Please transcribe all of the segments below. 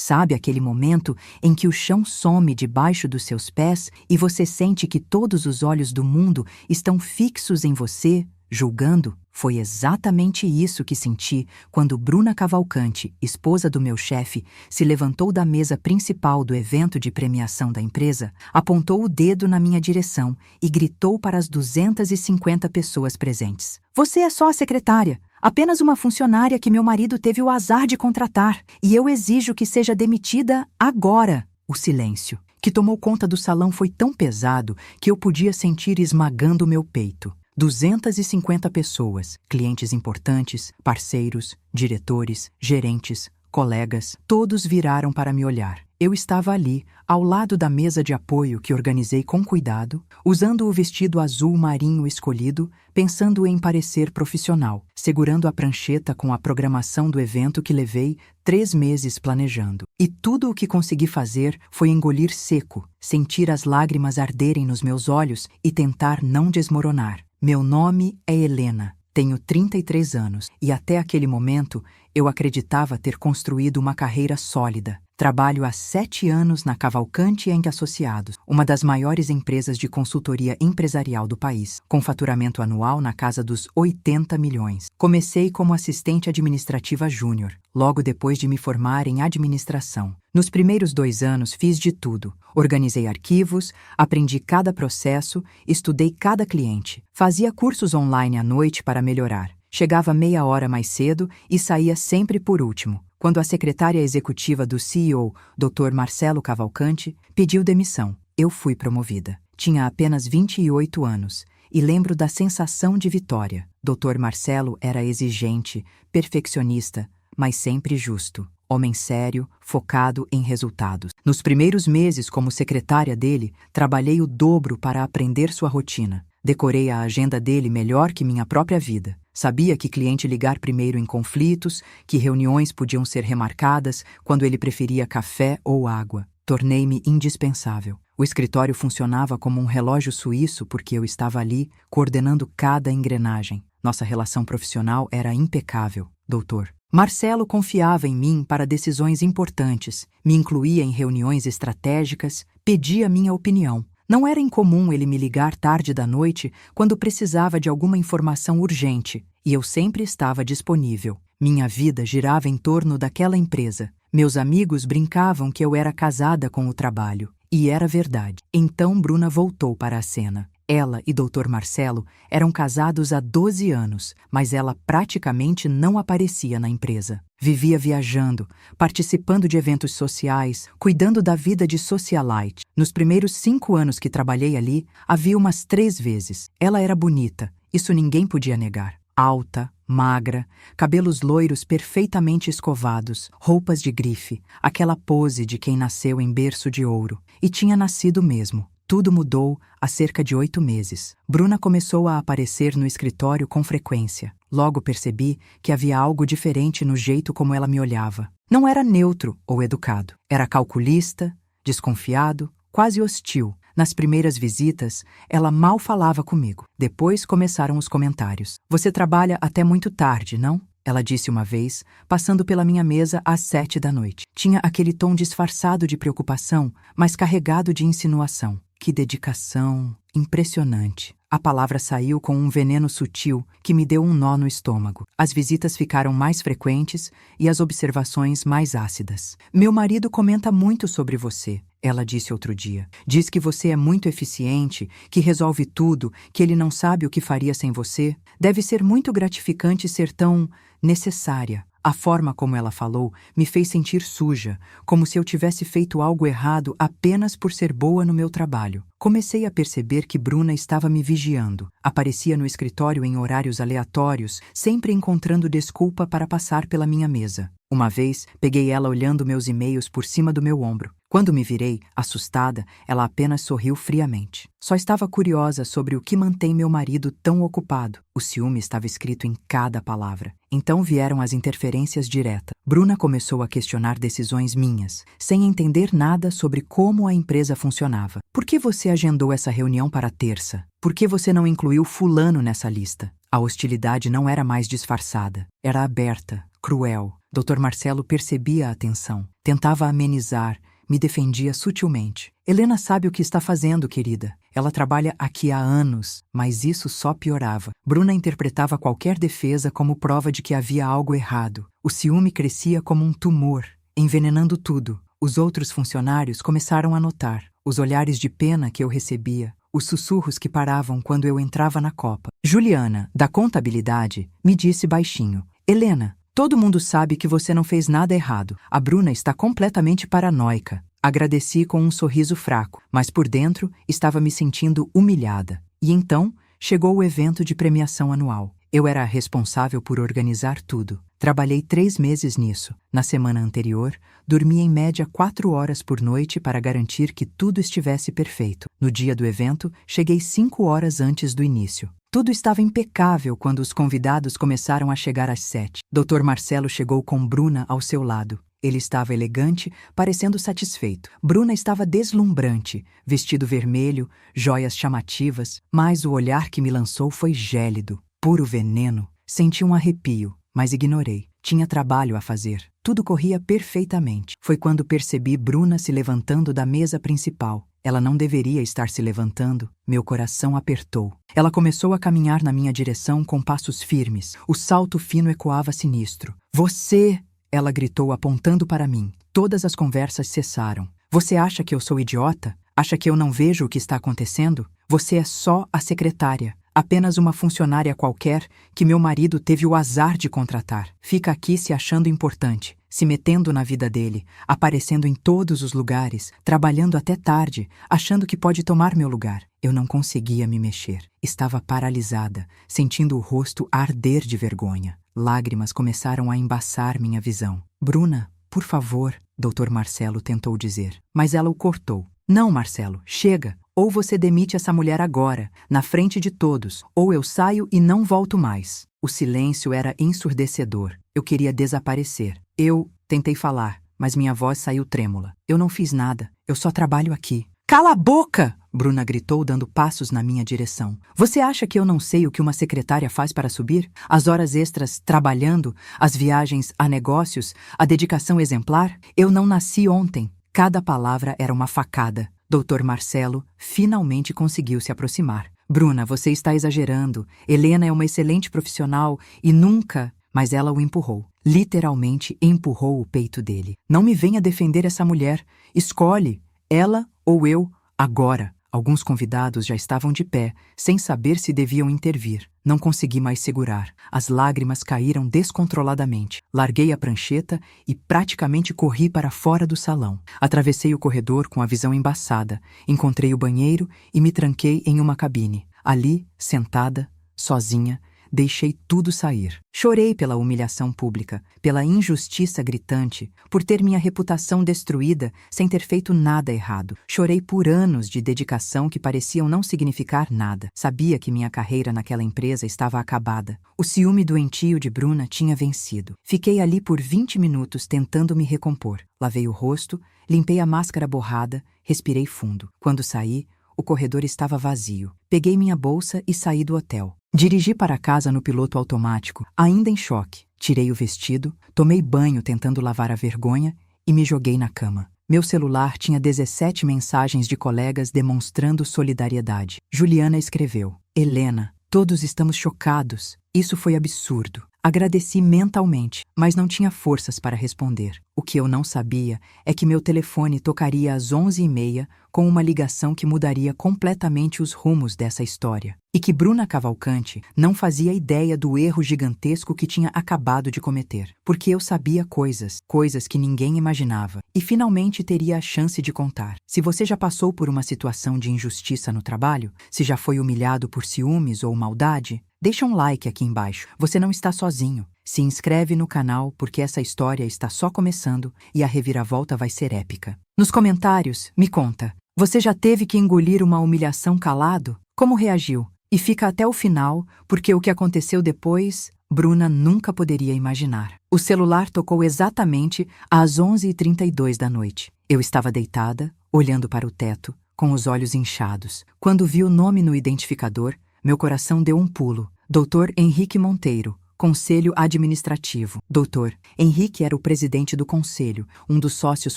Sabe aquele momento em que o chão some debaixo dos seus pés e você sente que todos os olhos do mundo estão fixos em você, julgando? Foi exatamente isso que senti quando Bruna Cavalcante, esposa do meu chefe, se levantou da mesa principal do evento de premiação da empresa, apontou o dedo na minha direção e gritou para as 250 pessoas presentes: "Você é só a secretária, apenas uma funcionária que meu marido teve o azar de contratar, e eu exijo que seja demitida agora." O silêncio que tomou conta do salão foi tão pesado que eu podia sentir esmagando meu peito. 250 pessoas, clientes importantes, parceiros, diretores, gerentes, colegas, todos viraram para me olhar. Eu estava ali, ao lado da mesa de apoio que organizei com cuidado, usando o vestido azul marinho escolhido, pensando em parecer profissional, segurando a prancheta com a programação do evento que levei 3 meses planejando. E tudo o que consegui fazer foi engolir seco, sentir as lágrimas arderem nos meus olhos e tentar não desmoronar. Meu nome é Helena, tenho 33 anos e até aquele momento eu acreditava ter construído uma carreira sólida. Trabalho há 7 anos na Cavalcante & Associados, uma das maiores empresas de consultoria empresarial do país, com faturamento anual na casa dos 80 milhões. Comecei como assistente administrativa júnior, logo depois de me formar em administração. Nos primeiros 2 anos fiz de tudo. Organizei arquivos, aprendi cada processo, estudei cada cliente. Fazia cursos online à noite para melhorar. Chegava meia hora mais cedo e saía sempre por último. Quando a secretária executiva do CEO, Dr. Marcelo Cavalcante, pediu demissão, eu fui promovida. Tinha apenas 28 anos e lembro da sensação de vitória. Dr. Marcelo era exigente, perfeccionista, mas sempre justo. Homem sério, focado em resultados. Nos primeiros meses como secretária dele, trabalhei o dobro para aprender sua rotina. Decorei a agenda dele melhor que minha própria vida. Sabia que cliente ligar primeiro em conflitos, que reuniões podiam ser remarcadas quando ele preferia café ou água. Tornei-me indispensável. O escritório funcionava como um relógio suíço porque eu estava ali, coordenando cada engrenagem. Nossa relação profissional era impecável, doutor. Marcelo confiava em mim para decisões importantes, me incluía em reuniões estratégicas, pedia minha opinião. Não era incomum ele me ligar tarde da noite quando precisava de alguma informação urgente, e eu sempre estava disponível. Minha vida girava em torno daquela empresa. Meus amigos brincavam que eu era casada com o trabalho, e era verdade. Então Bruna voltou para a cena. Ela e Dr. Marcelo eram casados há 12 anos, mas ela praticamente não aparecia na empresa. Vivia viajando, participando de eventos sociais, cuidando da vida de socialite. Nos primeiros 5 anos que trabalhei ali, a vi umas 3 vezes. Ela era bonita, isso ninguém podia negar. Alta, magra, cabelos loiros perfeitamente escovados, roupas de grife, aquela pose de quem nasceu em berço de ouro. E tinha nascido mesmo. Tudo mudou há cerca de 8 meses. Bruna começou a aparecer no escritório com frequência. Logo percebi que havia algo diferente no jeito como ela me olhava. Não era neutro ou educado. Era calculista, desconfiado, quase hostil. Nas primeiras visitas, ela mal falava comigo. Depois começaram os comentários. "Você trabalha até muito tarde, não?" Ela disse uma vez, passando pela minha mesa às 7 da noite. Tinha aquele tom disfarçado de preocupação, mas carregado de insinuação. Que dedicação! Impressionante! A palavra saiu com um veneno sutil que me deu um nó no estômago. As visitas ficaram mais frequentes e as observações mais ácidas. "Meu marido comenta muito sobre você", ela disse outro dia. "Diz que você é muito eficiente, que resolve tudo, que ele não sabe o que faria sem você. Deve ser muito gratificante ser tão necessária." A forma como ela falou me fez sentir suja, como se eu tivesse feito algo errado apenas por ser boa no meu trabalho. Comecei a perceber que Bruna estava me vigiando. Aparecia no escritório em horários aleatórios, sempre encontrando desculpa para passar pela minha mesa. Uma vez, peguei ela olhando meus e-mails por cima do meu ombro. Quando me virei, assustada, ela apenas sorriu friamente. Só estava curiosa sobre o que mantém meu marido tão ocupado. O ciúme estava escrito em cada palavra. Então vieram as interferências diretas. Bruna começou a questionar decisões minhas, sem entender nada sobre como a empresa funcionava. "Por que você agendou essa reunião para terça? Por que você não incluiu fulano nessa lista?" A hostilidade não era mais disfarçada. Era aberta, cruel. Dr. Marcelo percebia a tensão, tentava amenizar, me defendia sutilmente. Helena sabe o que está fazendo, querida. Ela trabalha aqui há anos, mas isso só piorava. Bruna interpretava qualquer defesa como prova de que havia algo errado. O ciúme crescia como um tumor, envenenando tudo. Os outros funcionários começaram a notar os olhares de pena que eu recebia, os sussurros que paravam quando eu entrava na copa. Juliana, da contabilidade, me disse baixinho: Helena, todo mundo sabe que você não fez nada errado. A Bruna está completamente paranoica. Agradeci com um sorriso fraco, mas por dentro estava me sentindo humilhada. E então chegou o evento de premiação anual. Eu era a responsável por organizar tudo. Trabalhei 3 meses nisso. Na semana anterior, dormi em média 4 horas por noite para garantir que tudo estivesse perfeito. No dia do evento, cheguei 5 horas antes do início. Tudo estava impecável quando os convidados começaram a chegar às 7. Dr. Marcelo chegou com Bruna ao seu lado. Ele estava elegante, parecendo satisfeito. Bruna estava deslumbrante, vestido vermelho, joias chamativas, mas o olhar que me lançou foi gélido, puro veneno. Senti um arrepio, mas ignorei. Tinha trabalho a fazer. Tudo corria perfeitamente. Foi quando percebi Bruna se levantando da mesa principal. Ela não deveria estar se levantando. Meu coração apertou. Ela começou a caminhar na minha direção com passos firmes. O salto fino ecoava sinistro. Você! Ela gritou apontando para mim. Todas as conversas cessaram. Você acha que eu sou idiota? Acha que eu não vejo o que está acontecendo? Você é só a secretária. Apenas uma funcionária qualquer que meu marido teve o azar de contratar. Fica aqui se achando importante, se metendo na vida dele, aparecendo em todos os lugares, trabalhando até tarde, achando que pode tomar meu lugar. Eu não conseguia me mexer. Estava paralisada, sentindo o rosto arder de vergonha. Lágrimas começaram a embaçar minha visão. Bruna, por favor, Dr. Marcelo tentou dizer, mas ela o cortou. Não, Marcelo, chega. Ou você demite essa mulher agora, na frente de todos, ou eu saio e não volto mais. O silêncio era ensurdecedor. Eu queria desaparecer. Eu tentei falar, mas minha voz saiu trêmula. Eu não fiz nada. Eu só trabalho aqui. Cala a boca! Bruna gritou, dando passos na minha direção. Você acha que eu não sei o que uma secretária faz para subir? As horas extras trabalhando, as viagens a negócios, a dedicação exemplar? Eu não nasci ontem. Cada palavra era uma facada. Dr. Marcelo finalmente conseguiu se aproximar. Bruna, você está exagerando. Helena é uma excelente profissional e nunca... Mas ela o empurrou. Literalmente empurrou o peito dele. Não me venha defender essa mulher. Escolhe, ela ou eu, agora. Alguns convidados já estavam de pé, sem saber se deviam intervir. Não consegui mais segurar. As lágrimas caíram descontroladamente. Larguei a prancheta e praticamente corri para fora do salão. Atravessei o corredor com a visão embaçada. Encontrei o banheiro e me tranquei em uma cabine. Ali, sentada, sozinha, deixei tudo sair. Chorei pela humilhação pública, pela injustiça gritante, por ter minha reputação destruída sem ter feito nada errado. Chorei por anos de dedicação que pareciam não significar nada. Sabia que minha carreira naquela empresa estava acabada. O ciúme doentio de Bruna tinha vencido. Fiquei ali por 20 minutos tentando me recompor. Lavei o rosto, limpei a máscara borrada, respirei fundo. Quando saí, o corredor estava vazio. Peguei minha bolsa e saí do hotel. Dirigi para casa no piloto automático, ainda em choque. Tirei o vestido, tomei banho tentando lavar a vergonha e me joguei na cama. Meu celular tinha 17 mensagens de colegas demonstrando solidariedade. Juliana escreveu: Helena, todos estamos chocados. Isso foi absurdo. Agradeci mentalmente, mas não tinha forças para responder. O que eu não sabia é que meu telefone tocaria às 11h30 com uma ligação que mudaria completamente os rumos dessa história. E que Bruna Cavalcante não fazia ideia do erro gigantesco que tinha acabado de cometer. Porque eu sabia coisas que ninguém imaginava. E finalmente teria a chance de contar. Se você já passou por uma situação de injustiça no trabalho, se já foi humilhado por ciúmes ou maldade, deixa um like aqui embaixo. Você não está sozinho. Se inscreve no canal porque essa história está só começando e a reviravolta vai ser épica. Nos comentários, me conta. Você já teve que engolir uma humilhação calado? Como reagiu? E fica até o final, porque o que aconteceu depois, Bruna nunca poderia imaginar. O celular tocou exatamente às 11h32 da noite. Eu estava deitada, olhando para o teto, com os olhos inchados. Quando vi o nome no identificador, meu coração deu um pulo. Dr. Henrique Monteiro, Conselho Administrativo. Doutor, Henrique era o presidente do conselho, um dos sócios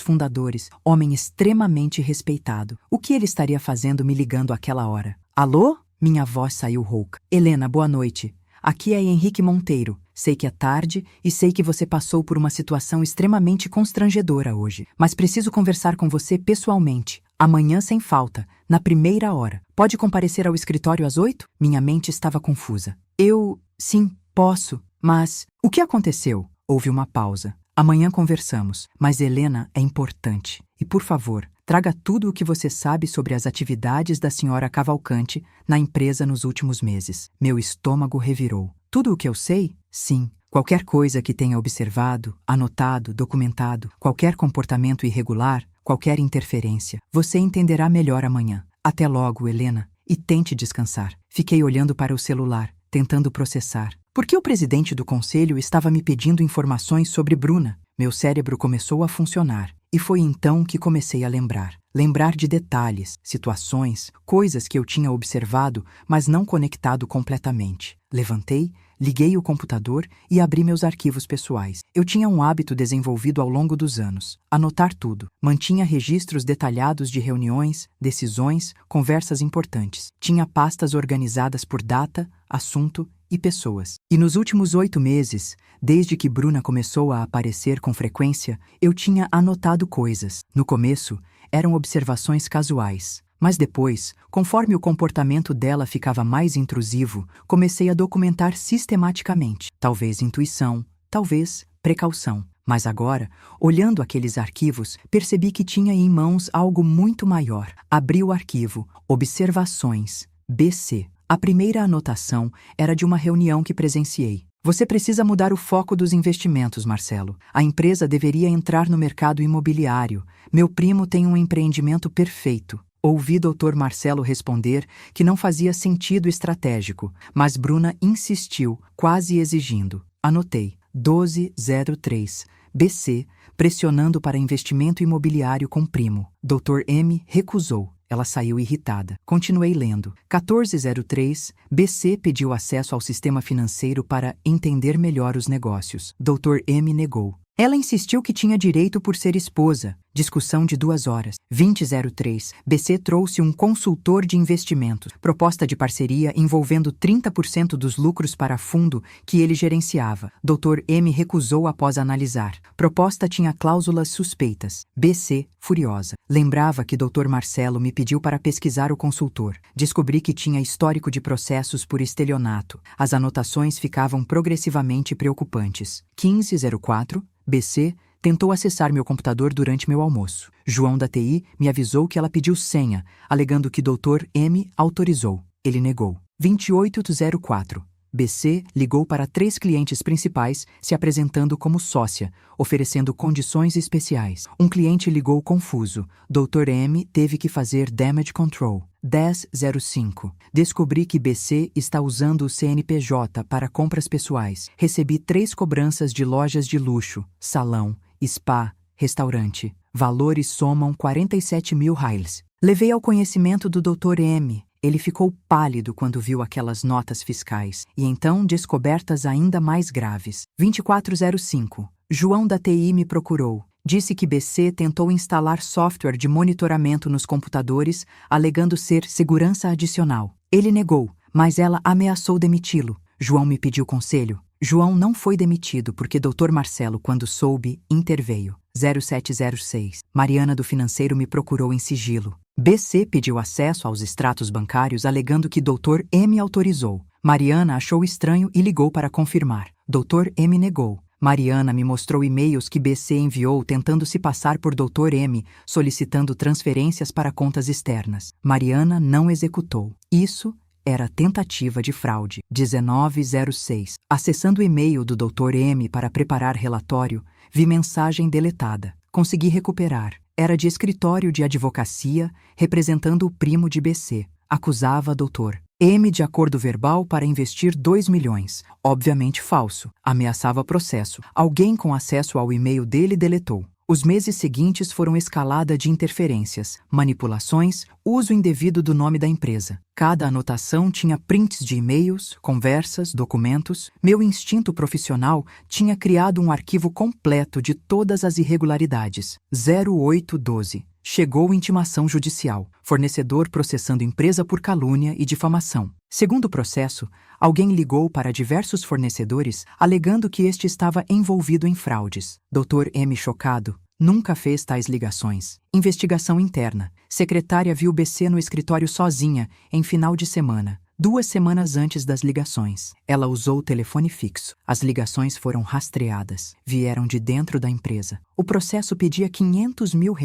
fundadores, homem extremamente respeitado. O que ele estaria fazendo me ligando àquela hora? Alô? Minha voz saiu rouca. Helena, boa noite. Aqui é Henrique Monteiro. Sei que é tarde e sei que você passou por uma situação extremamente constrangedora hoje, mas preciso conversar com você pessoalmente. Amanhã sem falta, na primeira hora. Pode comparecer ao escritório às 8? Minha mente estava confusa. Sim, posso, mas... O que aconteceu? Houve uma pausa. Amanhã conversamos, mas Helena é importante. E por favor, traga tudo o que você sabe sobre as atividades da senhora Cavalcante na empresa nos últimos meses. Meu estômago revirou. Tudo o que eu sei? Sim. Qualquer coisa que tenha observado, anotado, documentado, qualquer comportamento irregular, qualquer interferência. Você entenderá melhor amanhã. Até logo, Helena. E tente descansar. Fiquei olhando para o celular, tentando processar. Por que o presidente do conselho estava me pedindo informações sobre Bruna? Meu cérebro começou a funcionar. E foi então que comecei a lembrar. Lembrar de detalhes, situações, coisas que eu tinha observado, mas não conectado completamente. Levantei, liguei o computador e abri meus arquivos pessoais. Eu tinha um hábito desenvolvido ao longo dos anos. Anotar tudo. Mantinha registros detalhados de reuniões, decisões, conversas importantes. Tinha pastas organizadas por data, assunto e pessoas. E nos últimos 8 meses, desde que Bruna começou a aparecer com frequência, eu tinha anotado coisas. No começo, eram observações casuais. Mas depois, conforme o comportamento dela ficava mais intrusivo, comecei a documentar sistematicamente. Talvez intuição, talvez precaução. Mas agora, olhando aqueles arquivos, percebi que tinha em mãos algo muito maior. Abri o arquivo Observações, BC. A primeira anotação era de uma reunião que presenciei. Você precisa mudar o foco dos investimentos, Marcelo. A empresa deveria entrar no mercado imobiliário. Meu primo tem um empreendimento perfeito. Ouvi Dr. Marcelo responder que não fazia sentido estratégico, mas Bruna insistiu, quase exigindo. Anotei. 1203. BC, pressionando para investimento imobiliário com primo. Dr. M recusou. Ela saiu irritada. Continuei lendo. 1403. BC pediu acesso ao sistema financeiro para entender melhor os negócios. Dr. M negou. Ela insistiu que tinha direito por ser esposa. Discussão de 2 horas. 2003. BC trouxe um consultor de investimentos. Proposta de parceria envolvendo 30% dos lucros para fundo que ele gerenciava. Dr. M recusou após analisar. Proposta tinha cláusulas suspeitas. BC, furiosa. Lembrava que Dr. Marcelo me pediu para pesquisar o consultor. Descobri que tinha histórico de processos por estelionato. As anotações ficavam progressivamente preocupantes. 1504. BC tentou acessar meu computador durante meu almoço. João da TI me avisou que ela pediu senha, alegando que Dr. M autorizou. Ele negou. 2804. BC ligou para 3 clientes principais, se apresentando como sócia, oferecendo condições especiais. Um cliente ligou confuso. Dr. M teve que fazer damage control. 1005. Descobri que BC está usando o CNPJ para compras pessoais. Recebi 3 cobranças de lojas de luxo, salão, spa, restaurante. Valores somam 47 mil reais. Levei ao conhecimento do Dr. M. Ele ficou pálido quando viu aquelas notas fiscais. E então descobertas ainda mais graves. 2405. João da TI me procurou. Disse que BC tentou instalar software de monitoramento nos computadores, alegando ser segurança adicional. Ele negou, mas ela ameaçou demiti-lo. João me pediu conselho. João não foi demitido porque Dr. Marcelo, quando soube, interveio. 0706. Mariana do financeiro me procurou em sigilo. BC pediu acesso aos extratos bancários alegando que Dr. M autorizou. Mariana achou estranho e ligou para confirmar. Dr. M negou. Mariana me mostrou e-mails que BC enviou tentando se passar por Dr. M, solicitando transferências para contas externas. Mariana não executou. Isso era tentativa de fraude. 1906. Acessando o e-mail do Dr. M para preparar relatório, vi mensagem deletada. Consegui recuperar. Era de escritório de advocacia, representando o primo de BC. Acusava Dr. M de acordo verbal para investir 2 milhões. Obviamente falso. Ameaçava processo. Alguém com acesso ao e-mail dele deletou. Os meses seguintes foram escalada de interferências, manipulações, uso indevido do nome da empresa. Cada anotação tinha prints de e-mails, conversas, documentos. Meu instinto profissional tinha criado um arquivo completo de todas as irregularidades. 0812. Chegou intimação judicial. Fornecedor processando empresa por calúnia e difamação. Segundo o processo, alguém ligou para diversos fornecedores alegando que este estava envolvido em fraudes. Dr. M. chocado. Nunca fez tais ligações. Investigação interna. Secretária viu BC no escritório sozinha, em final de semana, 2 semanas antes das ligações. Ela usou o telefone fixo. As ligações foram rastreadas. Vieram de dentro da empresa. O processo pedia R$500 mil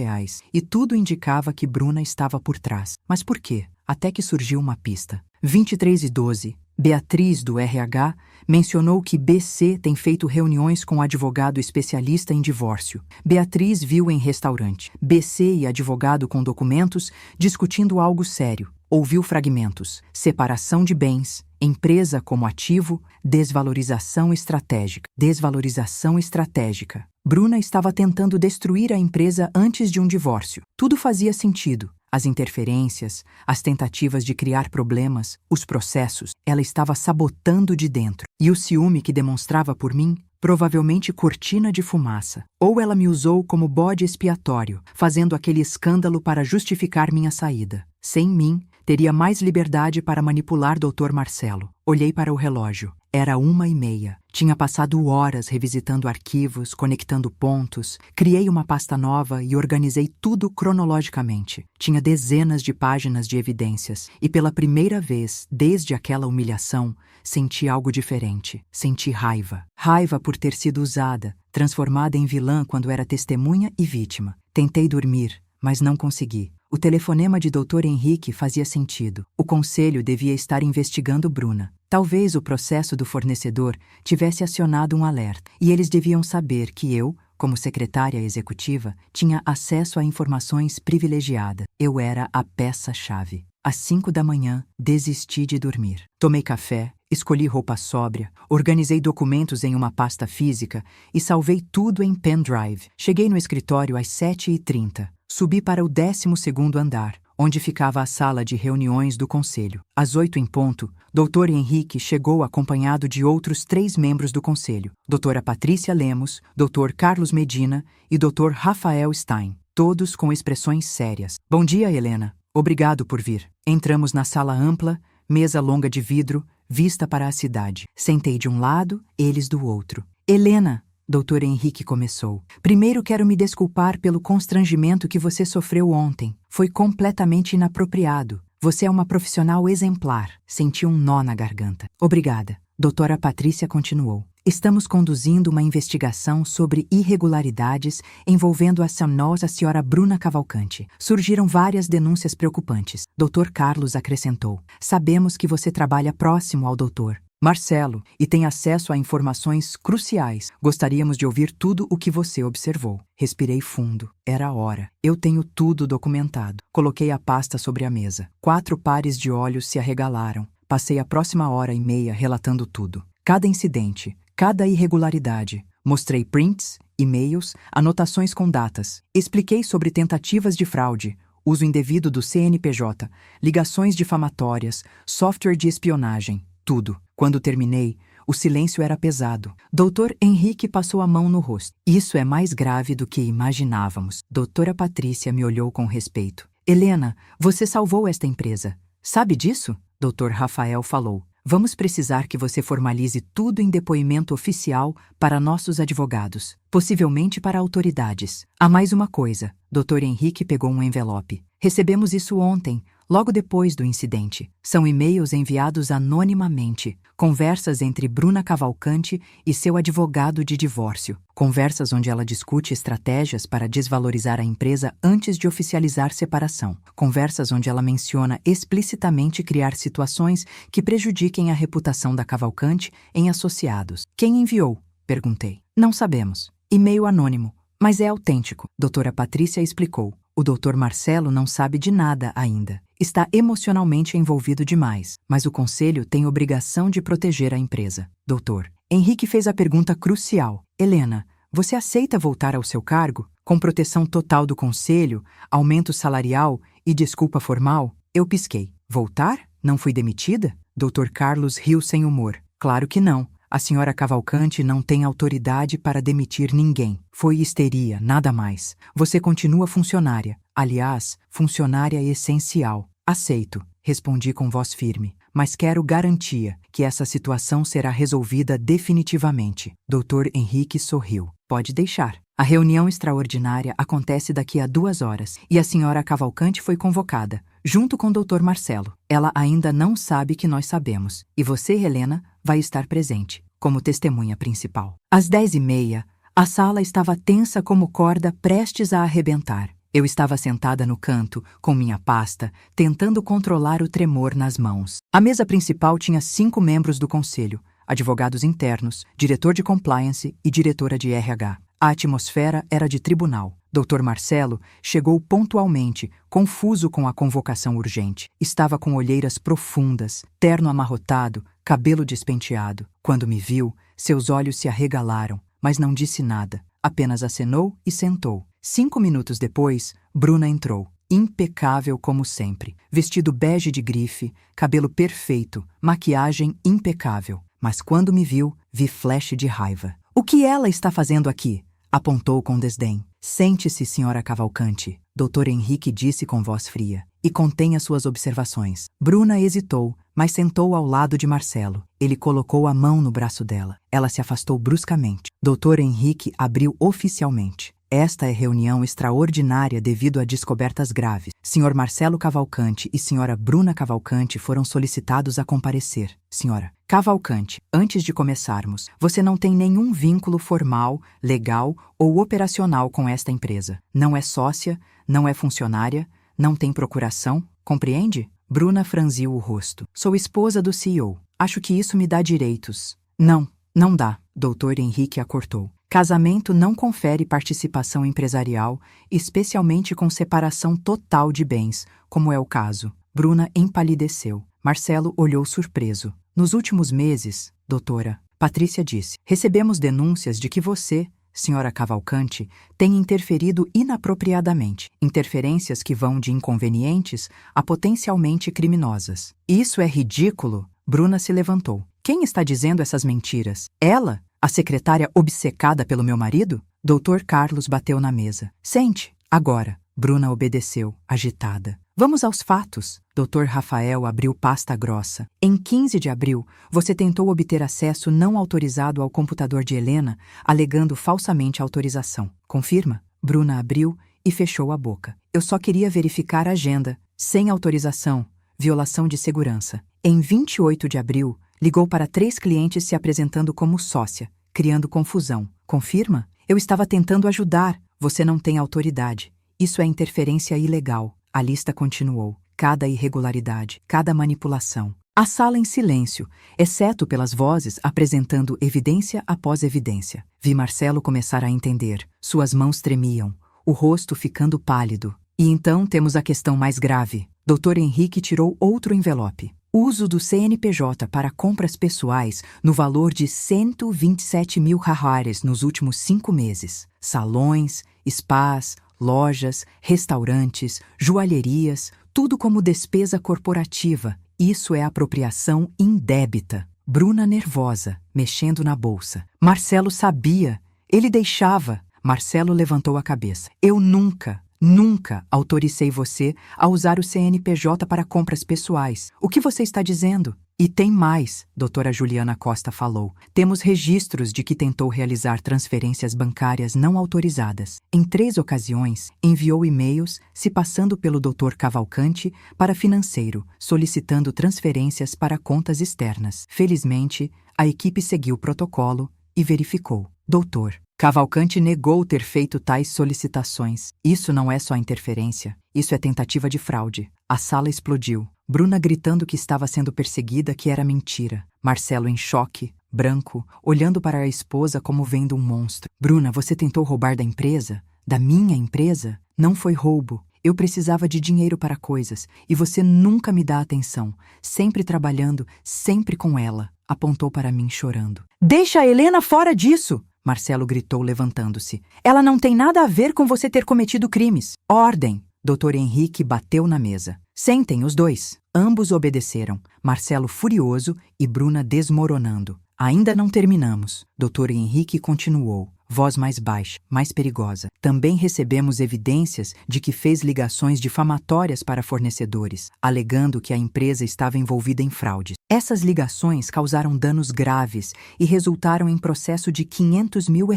e tudo indicava que Bruna estava por trás. Mas por quê? Até que surgiu uma pista. 23/12. Beatriz, do RH, mencionou que BC tem feito reuniões com advogado especialista em divórcio. Beatriz viu em restaurante BC e advogado com documentos discutindo algo sério. Ouviu fragmentos: separação de bens, empresa como ativo, desvalorização estratégica. Desvalorização estratégica. Bruna estava tentando destruir a empresa antes de um divórcio. Tudo fazia sentido. As interferências, as tentativas de criar problemas, os processos, ela estava sabotando de dentro. E o ciúme que demonstrava por mim, provavelmente cortina de fumaça. Ou ela me usou como bode expiatório, fazendo aquele escândalo para justificar minha saída. Sem mim, teria mais liberdade para manipular Dr. Marcelo. Olhei para o relógio. Era 1h30. Tinha passado horas revisitando arquivos, conectando pontos, criei uma pasta nova e organizei tudo cronologicamente. Tinha dezenas de páginas de evidências e pela primeira vez, desde aquela humilhação, senti algo diferente. Senti raiva. Raiva por ter sido usada, transformada em vilã quando era testemunha e vítima. Tentei dormir, mas não consegui. O telefonema de Dr. Henrique fazia sentido. O conselho devia estar investigando Bruna. Talvez o processo do fornecedor tivesse acionado um alerta, e eles deviam saber que eu, como secretária executiva, tinha acesso a informações privilegiadas. Eu era a peça-chave. Às 5 da manhã, desisti de dormir. Tomei café, escolhi roupa sóbria, organizei documentos em uma pasta física e salvei tudo em pendrive. Cheguei no escritório às 7h30. Subi para o 12º andar, onde ficava a sala de reuniões do conselho. Às 8 em ponto, Dr. Henrique chegou acompanhado de outros 3 membros do conselho, Doutora Patrícia Lemos, Dr. Carlos Medina e Dr. Rafael Stein, todos com expressões sérias. Bom dia, Helena. Obrigado por vir. Entramos na sala ampla, mesa longa de vidro, vista para a cidade. Sentei de um lado, eles do outro. Helena, Dr. Henrique começou. Primeiro quero me desculpar pelo constrangimento que você sofreu ontem. Foi completamente inapropriado. Você é uma profissional exemplar. Senti um nó na garganta. Obrigada. Doutora Patrícia continuou. Estamos conduzindo uma investigação sobre irregularidades envolvendo a senhora Bruna Cavalcante. Surgiram várias denúncias preocupantes. Dr. Carlos acrescentou. Sabemos que você trabalha próximo ao doutor Marcelo e tem acesso a informações cruciais. Gostaríamos de ouvir tudo o que você observou. Respirei fundo. Era a hora. Eu tenho tudo documentado. Coloquei a pasta sobre a mesa. 4 pares de olhos se arregalaram. Passei a próxima 1h30 relatando tudo. Cada incidente, cada irregularidade. Mostrei prints, e-mails, anotações com datas. Expliquei sobre tentativas de fraude, uso indevido do CNPJ, ligações difamatórias, software de espionagem. Tudo. Quando terminei, o silêncio era pesado. Dr. Henrique passou a mão no rosto. Isso é mais grave do que imaginávamos. Doutora Patrícia me olhou com respeito. Helena, você salvou esta empresa. Sabe disso? Dr. Rafael falou. Vamos precisar que você formalize tudo em depoimento oficial para nossos advogados, possivelmente para autoridades. Há mais uma coisa. Dr. Henrique pegou um envelope. Recebemos isso ontem, logo depois do incidente. São e-mails enviados anonimamente. Conversas entre Bruna Cavalcante e seu advogado de divórcio. Conversas onde ela discute estratégias para desvalorizar a empresa antes de oficializar separação. Conversas onde ela menciona explicitamente criar situações que prejudiquem a reputação da Cavalcante em associados. Quem enviou? Perguntei. Não sabemos. E-mail anônimo, mas é autêntico. Doutora Patrícia explicou. O Dr. Marcelo não sabe de nada ainda. Está emocionalmente envolvido demais, mas o conselho tem obrigação de proteger a empresa. Doutor. Henrique fez a pergunta crucial. Helena, você aceita voltar ao seu cargo? Com proteção total do conselho, aumento salarial e desculpa formal, eu pisquei. Voltar? Não fui demitida? Dr. Carlos riu sem humor. Claro que não. A senhora Cavalcante não tem autoridade para demitir ninguém. Foi histeria, nada mais. Você continua funcionária. Aliás, funcionária essencial. Aceito, respondi com voz firme. Mas quero garantia que essa situação será resolvida definitivamente. Dr. Henrique sorriu. Pode deixar. A reunião extraordinária acontece daqui a 2 horas e a senhora Cavalcante foi convocada, junto com o Dr. Marcelo. Ela ainda não sabe que nós sabemos. E você, Helena, vai estar presente, como testemunha principal. Às 10h30, a sala estava tensa como corda prestes a arrebentar. Eu estava sentada no canto, com minha pasta, tentando controlar o tremor nas mãos. A mesa principal tinha 5 membros do conselho, advogados internos, diretor de compliance e diretora de RH. A atmosfera era de tribunal. Dr. Marcelo chegou pontualmente, confuso com a convocação urgente. Estava com olheiras profundas, terno amarrotado, cabelo despenteado. Quando me viu, seus olhos se arregalaram, mas não disse nada. Apenas acenou e sentou. 5 minutos depois, Bruna entrou. Impecável como sempre. Vestido bege de grife, cabelo perfeito, maquiagem impecável. Mas quando me viu, vi flash de raiva. O que ela está fazendo aqui? Apontou com desdém. Sente-se, senhora Cavalcante, Dr. Henrique disse com voz fria, e contenha suas observações. Bruna hesitou, mas sentou ao lado de Marcelo. Ele colocou a mão no braço dela. Ela se afastou bruscamente. Dr. Henrique abriu oficialmente. Esta é reunião extraordinária devido a descobertas graves. Sr. Marcelo Cavalcante e Sra. Bruna Cavalcante foram solicitados a comparecer. Senhora Cavalcante, antes de começarmos, você não tem nenhum vínculo formal, legal ou operacional com esta empresa. Não é sócia, não é funcionária, não tem procuração, compreende? Bruna franziu o rosto. Sou esposa do CEO. Acho que isso me dá direitos. Não, não dá, Dr. Henrique a cortou. Casamento não confere participação empresarial, especialmente com separação total de bens, como é o caso. Bruna empalideceu. Marcelo olhou surpreso. Nos últimos meses, doutora, Patrícia disse, recebemos denúncias de que você, senhora Cavalcante, tem interferido inapropriadamente. Interferências que vão de inconvenientes a potencialmente criminosas. Isso é ridículo. Bruna se levantou. Quem está dizendo essas mentiras? Ela? A secretária obcecada pelo meu marido? Dr. Carlos bateu na mesa. Sente, agora. Bruna obedeceu, agitada. Vamos aos fatos. Dr. Rafael abriu pasta grossa. Em 15 de abril, você tentou obter acesso não autorizado ao computador de Helena, alegando falsamente autorização. Confirma? Bruna abriu e fechou a boca. Eu só queria verificar a agenda. Sem autorização. Violação de segurança. Em 28 de abril, ligou para 3 clientes se apresentando como sócia, criando confusão. Confirma? Eu estava tentando ajudar. Você não tem autoridade. Isso é interferência ilegal. A lista continuou. Cada irregularidade, cada manipulação. A sala em silêncio, exceto pelas vozes apresentando evidência após evidência. Vi Marcelo começar a entender. Suas mãos tremiam, o rosto ficando pálido. E então temos a questão mais grave. Dr. Henrique tirou outro envelope. Uso do CNPJ para compras pessoais no valor de 127 mil reais nos últimos 5 meses. Salões, spas, lojas, restaurantes, joalherias, tudo como despesa corporativa. Isso é apropriação indébita. Bruna nervosa, mexendo na bolsa. Marcelo sabia. Ele deixava. Marcelo levantou a cabeça. Eu nunca autorizei você a usar o CNPJ para compras pessoais. O que você está dizendo? E tem mais, doutora Juliana Costa falou. Temos registros de que tentou realizar transferências bancárias não autorizadas. Em 3 ocasiões, enviou e-mails se passando pelo Dr. Cavalcante para financeiro, solicitando transferências para contas externas. Felizmente, a equipe seguiu o protocolo e verificou. Doutor Cavalcante negou ter feito tais solicitações. Isso não é só interferência, isso é tentativa de fraude. A sala explodiu. Bruna gritando que estava sendo perseguida, que era mentira. Marcelo em choque, branco, olhando para a esposa como vendo um monstro. Bruna, você tentou roubar da empresa? Da minha empresa? Não foi roubo. Eu precisava de dinheiro para coisas, e você nunca me dá atenção. Sempre trabalhando, sempre com ela. Apontou para mim chorando. Deixa a Helena fora disso! Marcelo gritou levantando-se. Ela não tem nada a ver com você ter cometido crimes. Ordem! Dr. Henrique bateu na mesa. Sentem os dois. Ambos obedeceram, Marcelo furioso e Bruna desmoronando. Ainda não terminamos. Dr. Henrique continuou, voz mais baixa, mais perigosa. Também recebemos evidências de que fez ligações difamatórias para fornecedores, alegando que a empresa estava envolvida em fraudes. Essas ligações causaram danos graves e resultaram em processo de R$500 mil.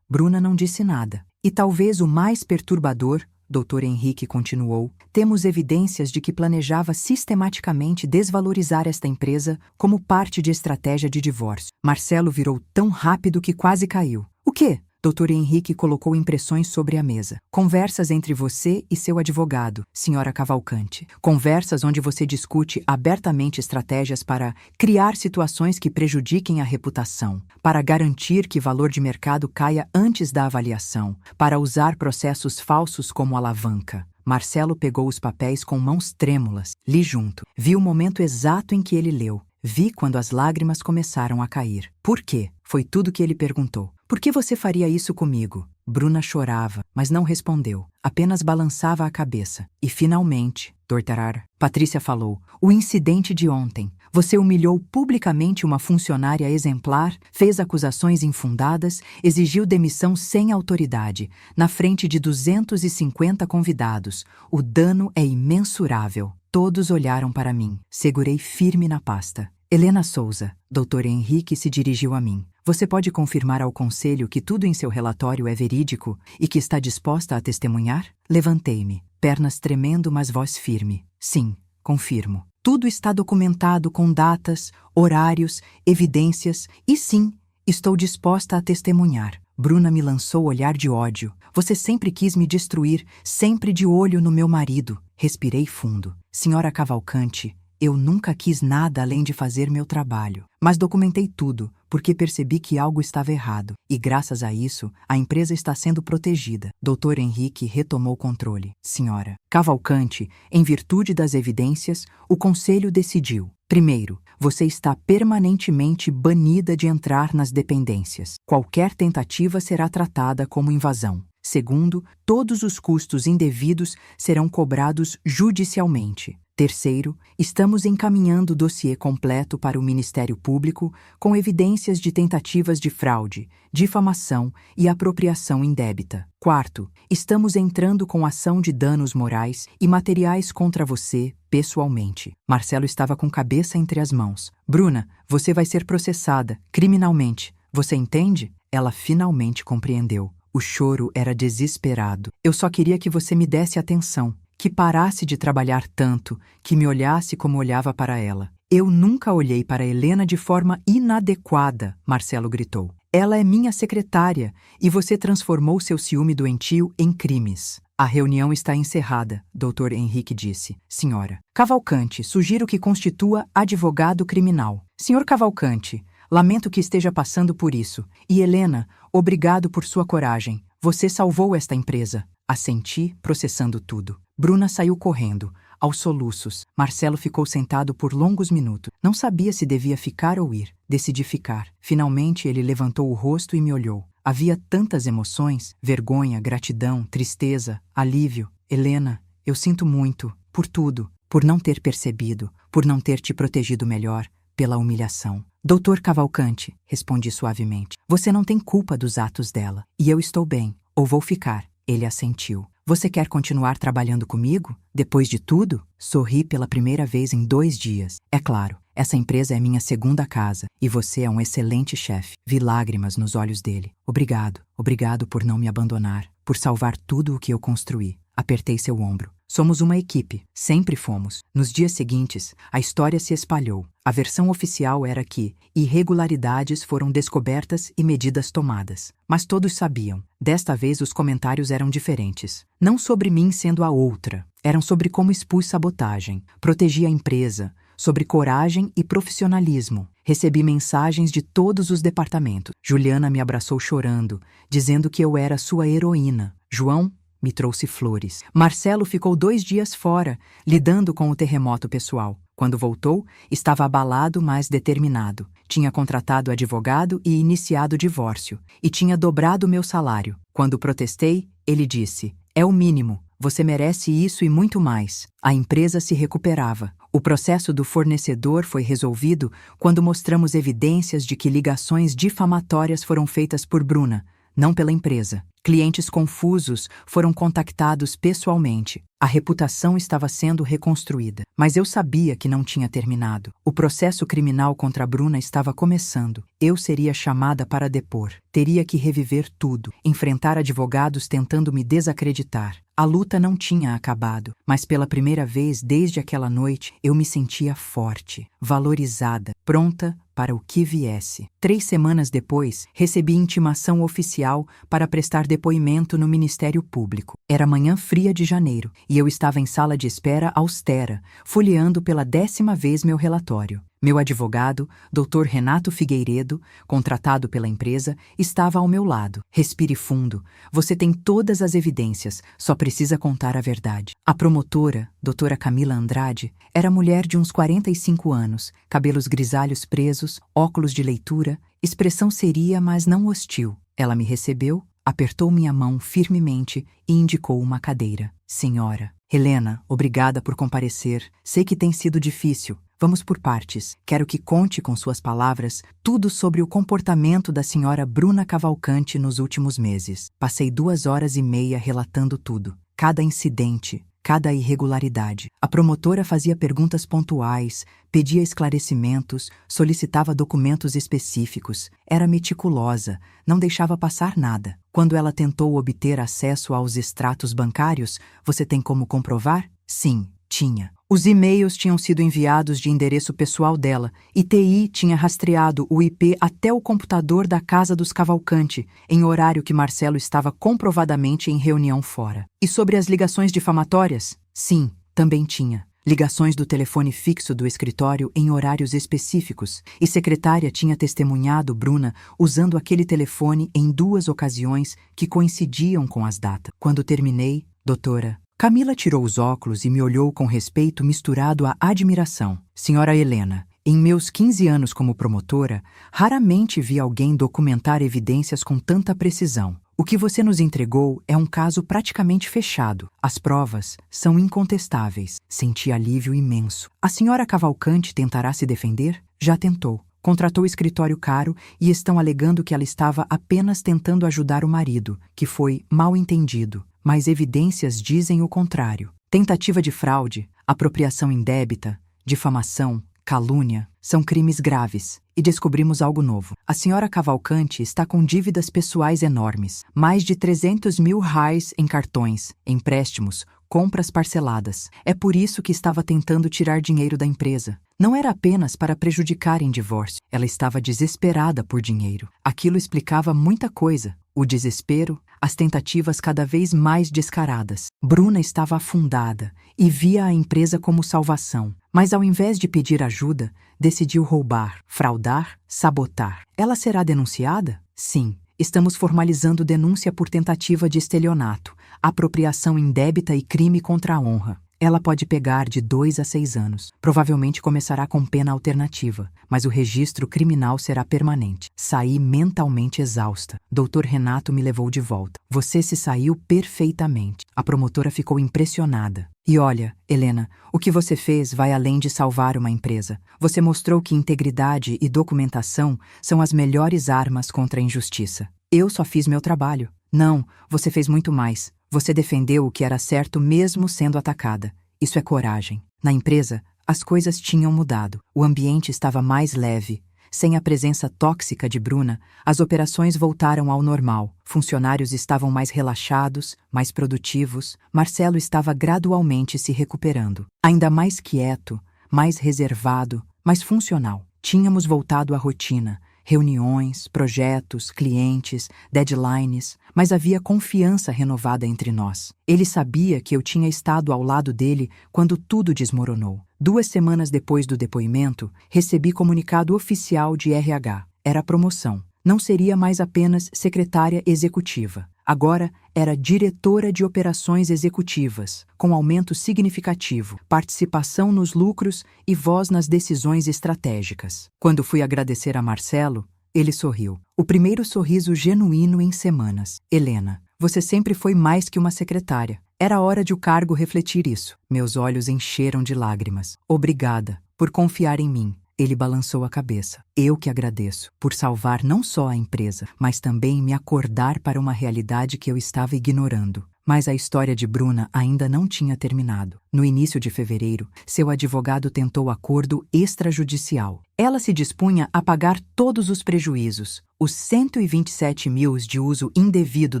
Bruna não disse nada. E talvez o mais perturbador, Dr. Henrique continuou, temos evidências de que planejava sistematicamente desvalorizar esta empresa como parte de estratégia de divórcio. Marcelo virou tão rápido que quase caiu. O quê? Dr. Henrique colocou impressões sobre a mesa. Conversas entre você e seu advogado, senhora Cavalcante. Conversas onde você discute abertamente estratégias para criar situações que prejudiquem a reputação, para garantir que valor de mercado caia antes da avaliação, para usar processos falsos como alavanca. Marcelo pegou os papéis com mãos trêmulas, li junto. Vi o momento exato em que ele leu. Vi quando as lágrimas começaram a cair. Por quê? Foi tudo que ele perguntou. Por que você faria isso comigo? Bruna chorava, mas não respondeu. Apenas balançava a cabeça. E finalmente, Dortarar, Patrícia falou, o incidente de ontem. Você humilhou publicamente uma funcionária exemplar, fez acusações infundadas, exigiu demissão sem autoridade, na frente de 250 convidados. O dano é imensurável. Todos olharam para mim. Segurei firme na pasta. Helena Souza, Dr. Henrique se dirigiu a mim. Você pode confirmar ao conselho que tudo em seu relatório é verídico e que está disposta a testemunhar? Levantei-me, pernas tremendo, mas voz firme. Sim, confirmo. Tudo está documentado com datas, horários, evidências e sim, estou disposta a testemunhar. Bruna me lançou olhar de ódio. Você sempre quis me destruir, sempre de olho no meu marido. Respirei fundo. Senhora Cavalcante, eu nunca quis nada além de fazer meu trabalho. Mas documentei tudo, porque percebi que algo estava errado. E graças a isso, a empresa está sendo protegida. Dr. Henrique retomou o controle. Senhora Cavalcante, em virtude das evidências, o conselho decidiu. Primeiro, você está permanentemente banida de entrar nas dependências. Qualquer tentativa será tratada como invasão. Segundo, todos os custos indevidos serão cobrados judicialmente. Terceiro, estamos encaminhando o dossiê completo para o Ministério Público com evidências de tentativas de fraude, difamação e apropriação indébita. Quarto, estamos entrando com ação de danos morais e materiais contra você, pessoalmente. Marcelo estava com cabeça entre as mãos. Bruna, você vai ser processada, criminalmente. Você entende? Ela finalmente compreendeu. O choro era desesperado. Eu só queria que você me desse atenção. Que parasse de trabalhar tanto, que me olhasse como olhava para ela. Eu nunca olhei para Helena de forma inadequada, Marcelo gritou. Ela é minha secretária e você transformou seu ciúme doentio em crimes. A reunião está encerrada, Dr. Henrique disse. Senhora Cavalcante, sugiro que constitua advogado criminal. Senhor Cavalcante, lamento que esteja passando por isso. E Helena, obrigado por sua coragem. Você salvou esta empresa. Assenti, processando tudo. Bruna saiu correndo, aos soluços. Marcelo ficou sentado por longos minutos. Não sabia se devia ficar ou ir. Decidi ficar. Finalmente ele levantou o rosto e me olhou. Havia tantas emoções, vergonha, gratidão, tristeza, alívio. Helena, eu sinto muito, por tudo, por não ter percebido, por não ter te protegido melhor, pela humilhação. Doutor Cavalcante, respondi suavemente, você não tem culpa dos atos dela. E eu estou bem, ou vou ficar. Ele assentiu. Você quer continuar trabalhando comigo? Depois de tudo? Sorri pela primeira vez em 2 dias. É claro, essa empresa é minha segunda casa e você é um excelente chefe. Vi lágrimas nos olhos dele. Obrigado, obrigado por não me abandonar, por salvar tudo o que eu construí. Apertei seu ombro. Somos uma equipe, sempre fomos. Nos dias seguintes, a história se espalhou. A versão oficial era que irregularidades foram descobertas e medidas tomadas. Mas todos sabiam. Desta vez os comentários eram diferentes. Não sobre mim sendo a outra. Eram sobre como expus sabotagem, protegi a empresa, sobre coragem e profissionalismo. Recebi mensagens de todos os departamentos. Juliana me abraçou chorando, dizendo que eu era sua heroína. João me trouxe flores. Marcelo ficou 2 dias fora, lidando com o terremoto pessoal. Quando voltou, estava abalado, mas determinado. Tinha contratado advogado e iniciado o divórcio. E tinha dobrado meu salário. Quando protestei, ele disse: "É o mínimo. Você merece isso e muito mais." A empresa se recuperava. O processo do fornecedor foi resolvido quando mostramos evidências de que ligações difamatórias foram feitas por Bruna, não pela empresa. Clientes confusos foram contactados pessoalmente. A reputação estava sendo reconstruída. Mas eu sabia que não tinha terminado. O processo criminal contra Bruna estava começando. Eu seria chamada para depor. Teria que reviver tudo. Enfrentar advogados tentando me desacreditar. A luta não tinha acabado, mas pela primeira vez desde aquela noite eu me sentia forte, valorizada, pronta para o que viesse. 3 semanas depois, recebi intimação oficial para prestar depoimento no Ministério Público. Era manhã fria de janeiro e eu estava em sala de espera austera, folheando pela 10ª vez meu relatório. Meu advogado, Dr. Renato Figueiredo, contratado pela empresa, estava ao meu lado. Respire fundo. Você tem todas as evidências, só precisa contar a verdade. A promotora, Dra. Camila Andrade, era mulher de uns 45 anos, cabelos grisalhos presos, óculos de leitura, expressão seria, mas não hostil. Ela me recebeu, apertou minha mão firmemente e indicou uma cadeira. Senhora, Helena, obrigada por comparecer. Sei que tem sido difícil. Vamos por partes. Quero que conte com suas palavras tudo sobre o comportamento da senhora Bruna Cavalcante nos últimos meses. Passei 2 horas e meia relatando tudo. Cada incidente, cada irregularidade. A promotora fazia perguntas pontuais, pedia esclarecimentos, solicitava documentos específicos. Era meticulosa, não deixava passar nada. Quando ela tentou obter acesso aos extratos bancários, você tem como comprovar? Sim, tinha. Os e-mails tinham sido enviados de endereço pessoal dela e TI tinha rastreado o IP até o computador da casa dos Cavalcante, em horário que Marcelo estava comprovadamente em reunião fora. E sobre as ligações difamatórias? Sim, também tinha. Ligações do telefone fixo do escritório em horários específicos, e secretária tinha testemunhado Bruna usando aquele telefone em 2 ocasiões que coincidiam com as datas. Quando terminei, doutora, Camila tirou os óculos e me olhou com respeito misturado à admiração. Senhora Helena, em meus 15 anos como promotora, raramente vi alguém documentar evidências com tanta precisão. O que você nos entregou é um caso praticamente fechado. As provas são incontestáveis. Senti alívio imenso. A senhora Cavalcante tentará se defender? Já tentou. Contratou escritório caro e estão alegando que ela estava apenas tentando ajudar o marido, que foi mal entendido. Mas evidências dizem o contrário. Tentativa de fraude, apropriação indébita, difamação, calúnia, são crimes graves. E descobrimos algo novo. A senhora Cavalcante está com dívidas pessoais enormes. Mais de 300 mil reais em cartões, empréstimos, compras parceladas. É por isso que estava tentando tirar dinheiro da empresa. Não era apenas para prejudicar em divórcio. Ela estava desesperada por dinheiro. Aquilo explicava muita coisa. O desespero, as tentativas cada vez mais descaradas. Bruna estava afundada e via a empresa como salvação. Mas ao invés de pedir ajuda, decidiu roubar, fraudar, sabotar. Ela será denunciada? Sim. Estamos formalizando denúncia por tentativa de estelionato, apropriação indébita e crime contra a honra. Ela pode pegar de 2 a 6 anos. Provavelmente começará com pena alternativa, mas o registro criminal será permanente. Saí mentalmente exausta. Dr. Renato me levou de volta. Você se saiu perfeitamente. A promotora ficou impressionada. E olha, Helena, o que você fez vai além de salvar uma empresa. Você mostrou que integridade e documentação são as melhores armas contra a injustiça. Eu só fiz meu trabalho. Não, você fez muito mais. Você defendeu o que era certo mesmo sendo atacada. Isso é coragem. Na empresa, as coisas tinham mudado. O ambiente estava mais leve. Sem a presença tóxica de Bruna, as operações voltaram ao normal. Funcionários estavam mais relaxados, mais produtivos. Marcelo estava gradualmente se recuperando. Ainda mais quieto, mais reservado, mais funcional. Tínhamos voltado à rotina. Reuniões, projetos, clientes, deadlines, mas havia confiança renovada entre nós. Ele sabia que eu tinha estado ao lado dele quando tudo desmoronou. 2 semanas depois do depoimento, recebi comunicado oficial de RH. Era promoção. Não seria mais apenas secretária executiva. Agora era diretora de operações executivas, com aumento significativo, participação nos lucros e voz nas decisões estratégicas. Quando fui agradecer a Marcelo, ele sorriu. O primeiro sorriso genuíno em semanas. Helena, você sempre foi mais que uma secretária. Era hora de o cargo refletir isso. Meus olhos encheram de lágrimas. Obrigada por confiar em mim. Ele balançou a cabeça. Eu que agradeço por salvar não só a empresa, mas também me acordar para uma realidade que eu estava ignorando. Mas a história de Bruna ainda não tinha terminado. No início de fevereiro, seu advogado tentou acordo extrajudicial. Ela se dispunha a pagar todos os prejuízos, os 127 mil de uso indevido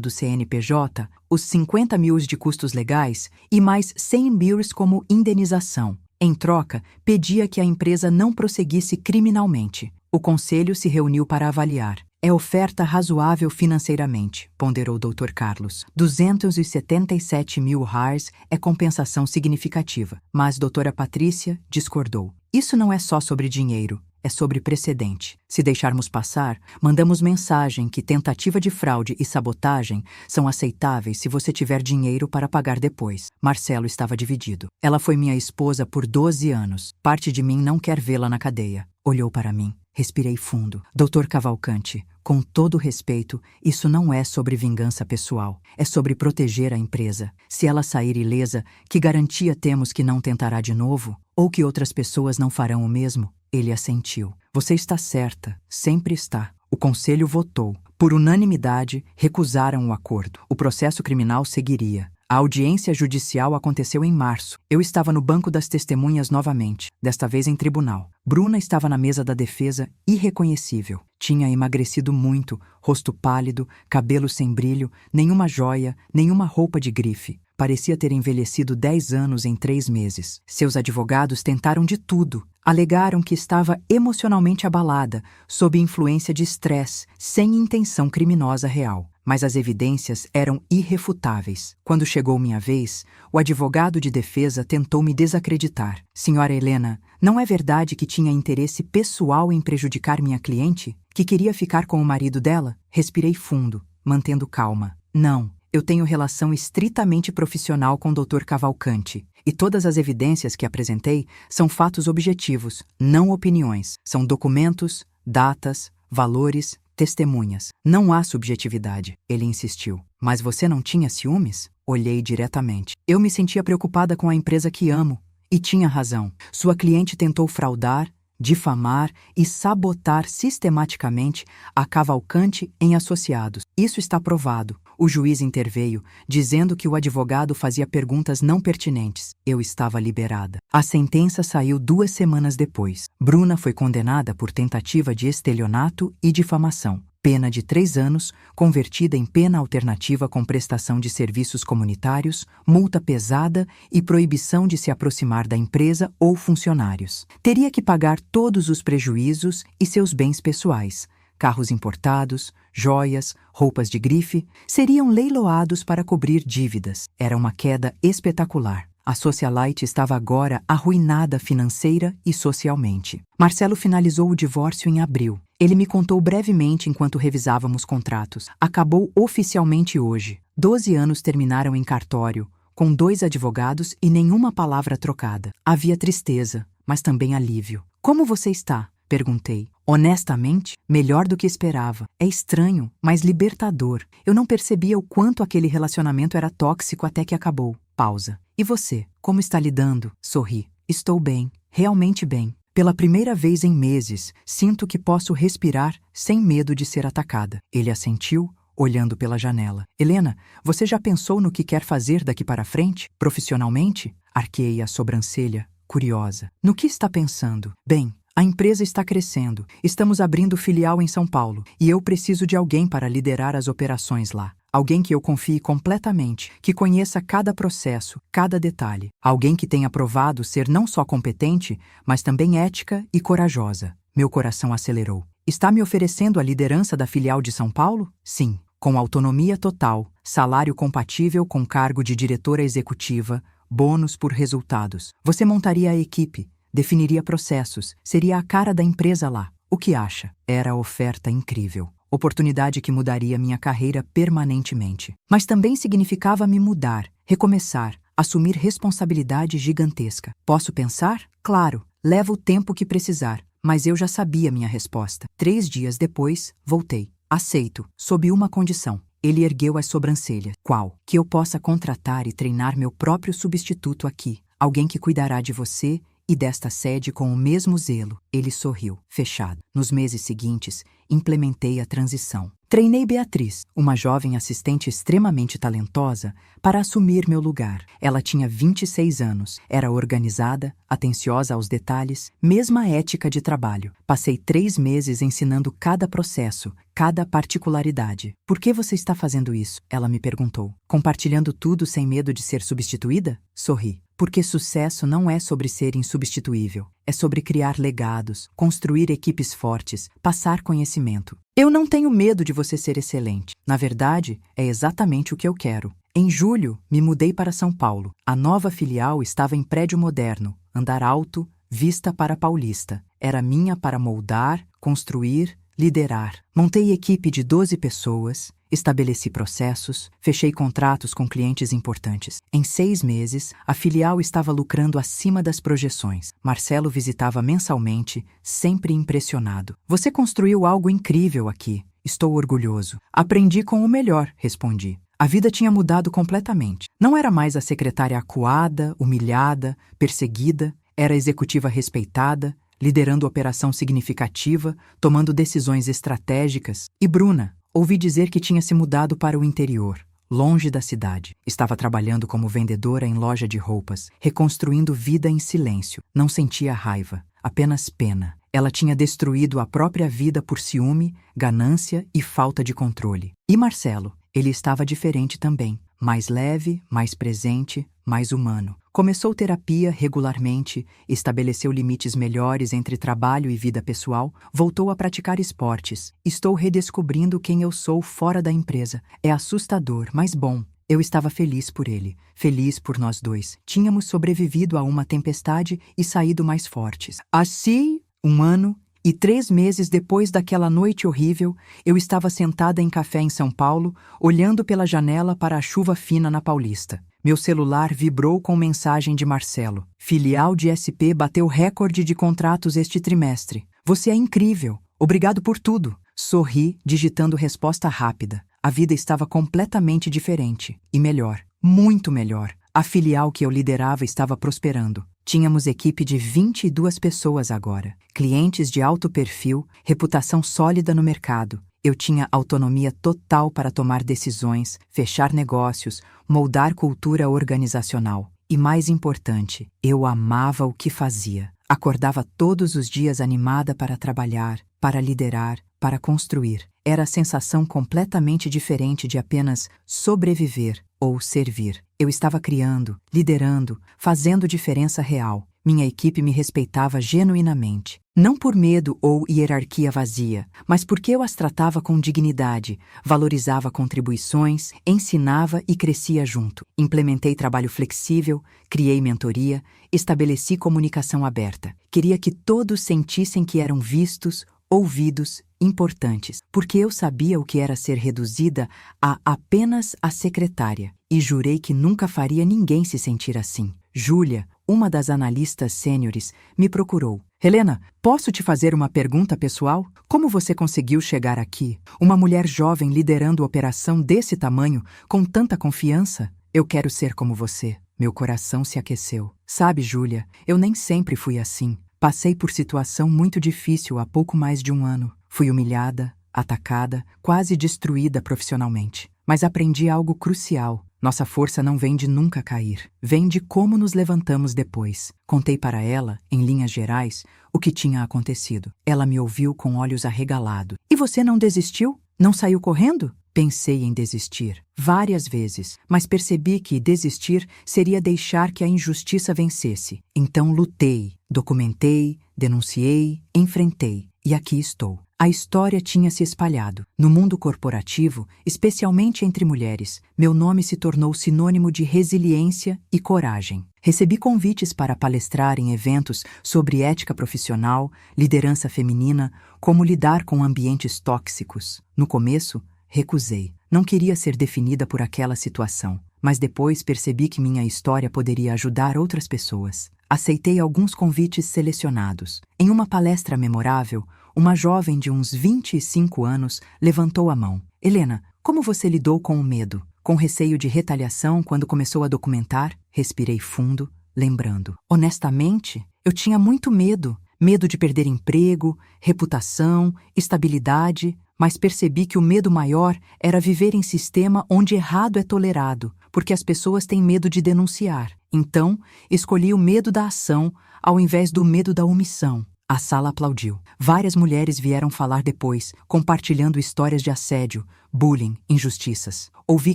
do CNPJ, os 50 mil de custos legais e mais 100 mil como indenização. Em troca, pedia que a empresa não prosseguisse criminalmente. O conselho se reuniu para avaliar. É oferta razoável financeiramente, ponderou Dr. Carlos. 277 mil RARs é compensação significativa. Mas doutora Patrícia discordou. Isso não é só sobre dinheiro, é sobre precedente. Se deixarmos passar, mandamos mensagem que tentativa de fraude e sabotagem são aceitáveis se você tiver dinheiro para pagar depois. Marcelo estava dividido. Ela foi minha esposa por 12 anos. Parte de mim não quer vê-la na cadeia. Olhou para mim. Respirei fundo. Dr. Cavalcante, com todo respeito, isso não é sobre vingança pessoal. É sobre proteger a empresa. Se ela sair ilesa, que garantia temos que não tentará de novo? Ou que outras pessoas não farão o mesmo? Ele assentiu. Você está certa. Sempre está. O conselho votou. Por unanimidade, recusaram o acordo. O processo criminal seguiria. A audiência judicial aconteceu em março. Eu estava no banco das testemunhas novamente, desta vez em tribunal. Bruna estava na mesa da defesa, irreconhecível. Tinha emagrecido muito, rosto pálido, cabelo sem brilho, nenhuma joia, nenhuma roupa de grife. Parecia ter envelhecido 10 anos em 3 meses. Seus advogados tentaram de tudo. Alegaram que estava emocionalmente abalada, sob influência de estresse, sem intenção criminosa real. Mas as evidências eram irrefutáveis. Quando chegou minha vez, o advogado de defesa tentou me desacreditar. Senhora Helena, não é verdade que tinha interesse pessoal em prejudicar minha cliente? Que queria ficar com o marido dela? Respirei fundo, mantendo calma. Não, eu tenho relação estritamente profissional com o Dr. Cavalcante. E todas as evidências que apresentei são fatos objetivos, não opiniões. São documentos, datas, valores, testemunhas. Não há subjetividade, ele insistiu. Mas você não tinha ciúmes? Olhei diretamente. Eu me sentia preocupada com a empresa que amo. E tinha razão. Sua cliente tentou fraudar, difamar e sabotar sistematicamente a Cavalcante em associados. Isso está provado. O juiz interveio, dizendo que o advogado fazia perguntas não pertinentes. Eu estava liberada. A sentença saiu 2 semanas depois. Bruna foi condenada por tentativa de estelionato e difamação. Pena de 3 anos, convertida em pena alternativa com prestação de serviços comunitários, multa pesada e proibição de se aproximar da empresa ou funcionários. Teria que pagar todos os prejuízos e seus bens pessoais. Carros importados, joias, roupas de grife, seriam leiloados para cobrir dívidas. Era uma queda espetacular. A Socialite estava agora arruinada financeira e socialmente. Marcelo finalizou o divórcio em abril. Ele me contou brevemente enquanto revisávamos contratos. Acabou oficialmente hoje. 12 anos terminaram em cartório, com 2 advogados e nenhuma palavra trocada. Havia tristeza, mas também alívio. Como você está? Perguntei. Honestamente, melhor do que esperava. É estranho, mas libertador. Eu não percebia o quanto aquele relacionamento era tóxico até que acabou. Pausa. E você? Como está lidando? Sorri. Estou bem. Realmente bem. Pela primeira vez em meses, sinto que posso respirar sem medo de ser atacada. Ele assentiu, olhando pela janela. Helena, você já pensou no que quer fazer daqui para frente? Profissionalmente? Arqueei a sobrancelha, curiosa. No que está pensando? Bem, a empresa está crescendo. Estamos abrindo filial em São Paulo e eu preciso de alguém para liderar as operações lá. Alguém que eu confie completamente, que conheça cada processo, cada detalhe. Alguém que tenha provado ser não só competente, mas também ética e corajosa. Meu coração acelerou. Está me oferecendo a liderança da filial de São Paulo? Sim, com autonomia total, salário compatível com cargo de diretora executiva, bônus por resultados. Você montaria a equipe, definiria processos, seria a cara da empresa lá. O que acha? Era a oferta incrível. oportunidade que mudaria minha carreira permanentemente. Mas também significava me mudar, recomeçar, assumir responsabilidade gigantesca. Posso pensar? Claro, leva o tempo que precisar, mas eu já sabia minha resposta. 3 dias depois, voltei. Aceito, sob uma condição. Ele ergueu as sobrancelhas. Qual? Que eu possa contratar e treinar meu próprio substituto aqui. Alguém que cuidará de você e desta sede com o mesmo zelo. Ele sorriu, fechado. Nos meses seguintes, implementei a transição. Treinei Beatriz, uma jovem assistente extremamente talentosa, para assumir meu lugar. Ela tinha 26 anos, era organizada, atenciosa aos detalhes, mesma ética de trabalho. Passei 3 meses ensinando cada processo, cada particularidade. Por que você está fazendo isso? Ela me perguntou. Compartilhando tudo sem medo de ser substituída? Sorri. Porque sucesso não é sobre ser insubstituível. É sobre criar legados, construir equipes fortes, passar conhecimento. Eu não tenho medo de você ser excelente. Na verdade, é exatamente o que eu quero. Em julho, me mudei para São Paulo. A nova filial estava em prédio moderno, andar alto, vista para Paulista. Era minha para moldar, construir, liderar. Montei equipe de 12 pessoas, estabeleci processos, fechei contratos com clientes importantes. Em 6 meses, a filial estava lucrando acima das projeções. Marcelo visitava mensalmente, sempre impressionado. Você construiu algo incrível aqui. Estou orgulhoso. Aprendi com o melhor, respondi. A vida tinha mudado completamente. Não era mais a secretária acuada, humilhada, perseguida. Era a executiva respeitada, liderando operação significativa, tomando decisões estratégicas. E Bruna, ouvi dizer que tinha se mudado para o interior, longe da cidade. Estava trabalhando como vendedora em loja de roupas, reconstruindo vida em silêncio. Não sentia raiva, apenas pena. Ela tinha destruído a própria vida por ciúme, ganância e falta de controle. E Marcelo? Ele estava diferente também. Mais leve, mais presente, mais humano. Começou terapia regularmente, estabeleceu limites melhores entre trabalho e vida pessoal, voltou a praticar esportes. Estou redescobrindo quem eu sou fora da empresa. É assustador, mas bom. Eu estava feliz por ele, feliz por nós dois. Tínhamos sobrevivido a uma tempestade e saído mais fortes. Assim, 1 ano e 3 meses depois daquela noite horrível, eu estava sentada em café em São Paulo, olhando pela janela para a chuva fina na Paulista. Meu celular vibrou com mensagem de Marcelo. Filial de SP bateu recorde de contratos este trimestre. Você é incrível. Obrigado por tudo. Sorri, digitando resposta rápida. A vida estava completamente diferente. E melhor. Muito melhor. A filial que eu liderava estava prosperando. Tínhamos equipe de 22 pessoas agora. Clientes de alto perfil, reputação sólida no mercado. Eu tinha autonomia total para tomar decisões, fechar negócios, moldar cultura organizacional. E mais importante, eu amava o que fazia. Acordava todos os dias animada para trabalhar, para liderar, para construir. Era a sensação completamente diferente de apenas sobreviver ou servir. Eu estava criando, liderando, fazendo diferença real. Minha equipe me respeitava genuinamente. Não por medo ou hierarquia vazia, mas porque eu as tratava com dignidade, valorizava contribuições, ensinava e crescia junto. Implementei trabalho flexível, criei mentoria, estabeleci comunicação aberta. Queria que todos sentissem que eram vistos, ouvidos, importantes, porque eu sabia o que era ser reduzida a apenas a secretária, e jurei que nunca faria ninguém se sentir assim. Júlia, uma das analistas sêniores, me procurou. Helena, posso te fazer uma pergunta pessoal? Como você conseguiu chegar aqui? Uma mulher jovem liderando operação desse tamanho, com tanta confiança? Eu quero ser como você. Meu coração se aqueceu. Sabe, Júlia, eu nem sempre fui assim. Passei por situação muito difícil há pouco mais de 1 ano. Fui humilhada, atacada, quase destruída profissionalmente. Mas aprendi algo crucial. Nossa força não vem de nunca cair. Vem de como nos levantamos depois. Contei para ela, em linhas gerais, o que tinha acontecido. Ela me ouviu com olhos arregalados. E você não desistiu? Não saiu correndo? Pensei em desistir, várias vezes, mas percebi que desistir seria deixar que a injustiça vencesse. Então lutei, documentei, denunciei, enfrentei. E aqui estou. A história tinha se espalhado. No mundo corporativo, especialmente entre mulheres, meu nome se tornou sinônimo de resiliência e coragem. Recebi convites para palestrar em eventos sobre ética profissional, liderança feminina, como lidar com ambientes tóxicos. No começo, recusei. Não queria ser definida por aquela situação, mas depois percebi que minha história poderia ajudar outras pessoas. Aceitei alguns convites selecionados. Em uma palestra memorável, uma jovem de uns 25 anos levantou a mão. Helena, como você lidou com o medo? Com receio de retaliação quando começou a documentar? Respirei fundo, lembrando. Honestamente, eu tinha muito medo. Medo de perder emprego, reputação, estabilidade, mas percebi que o medo maior era viver em sistema onde errado é tolerado, porque as pessoas têm medo de denunciar. Então, escolhi o medo da ação ao invés do medo da omissão. A sala aplaudiu. Várias mulheres vieram falar depois, compartilhando histórias de assédio, bullying, injustiças. Ouvi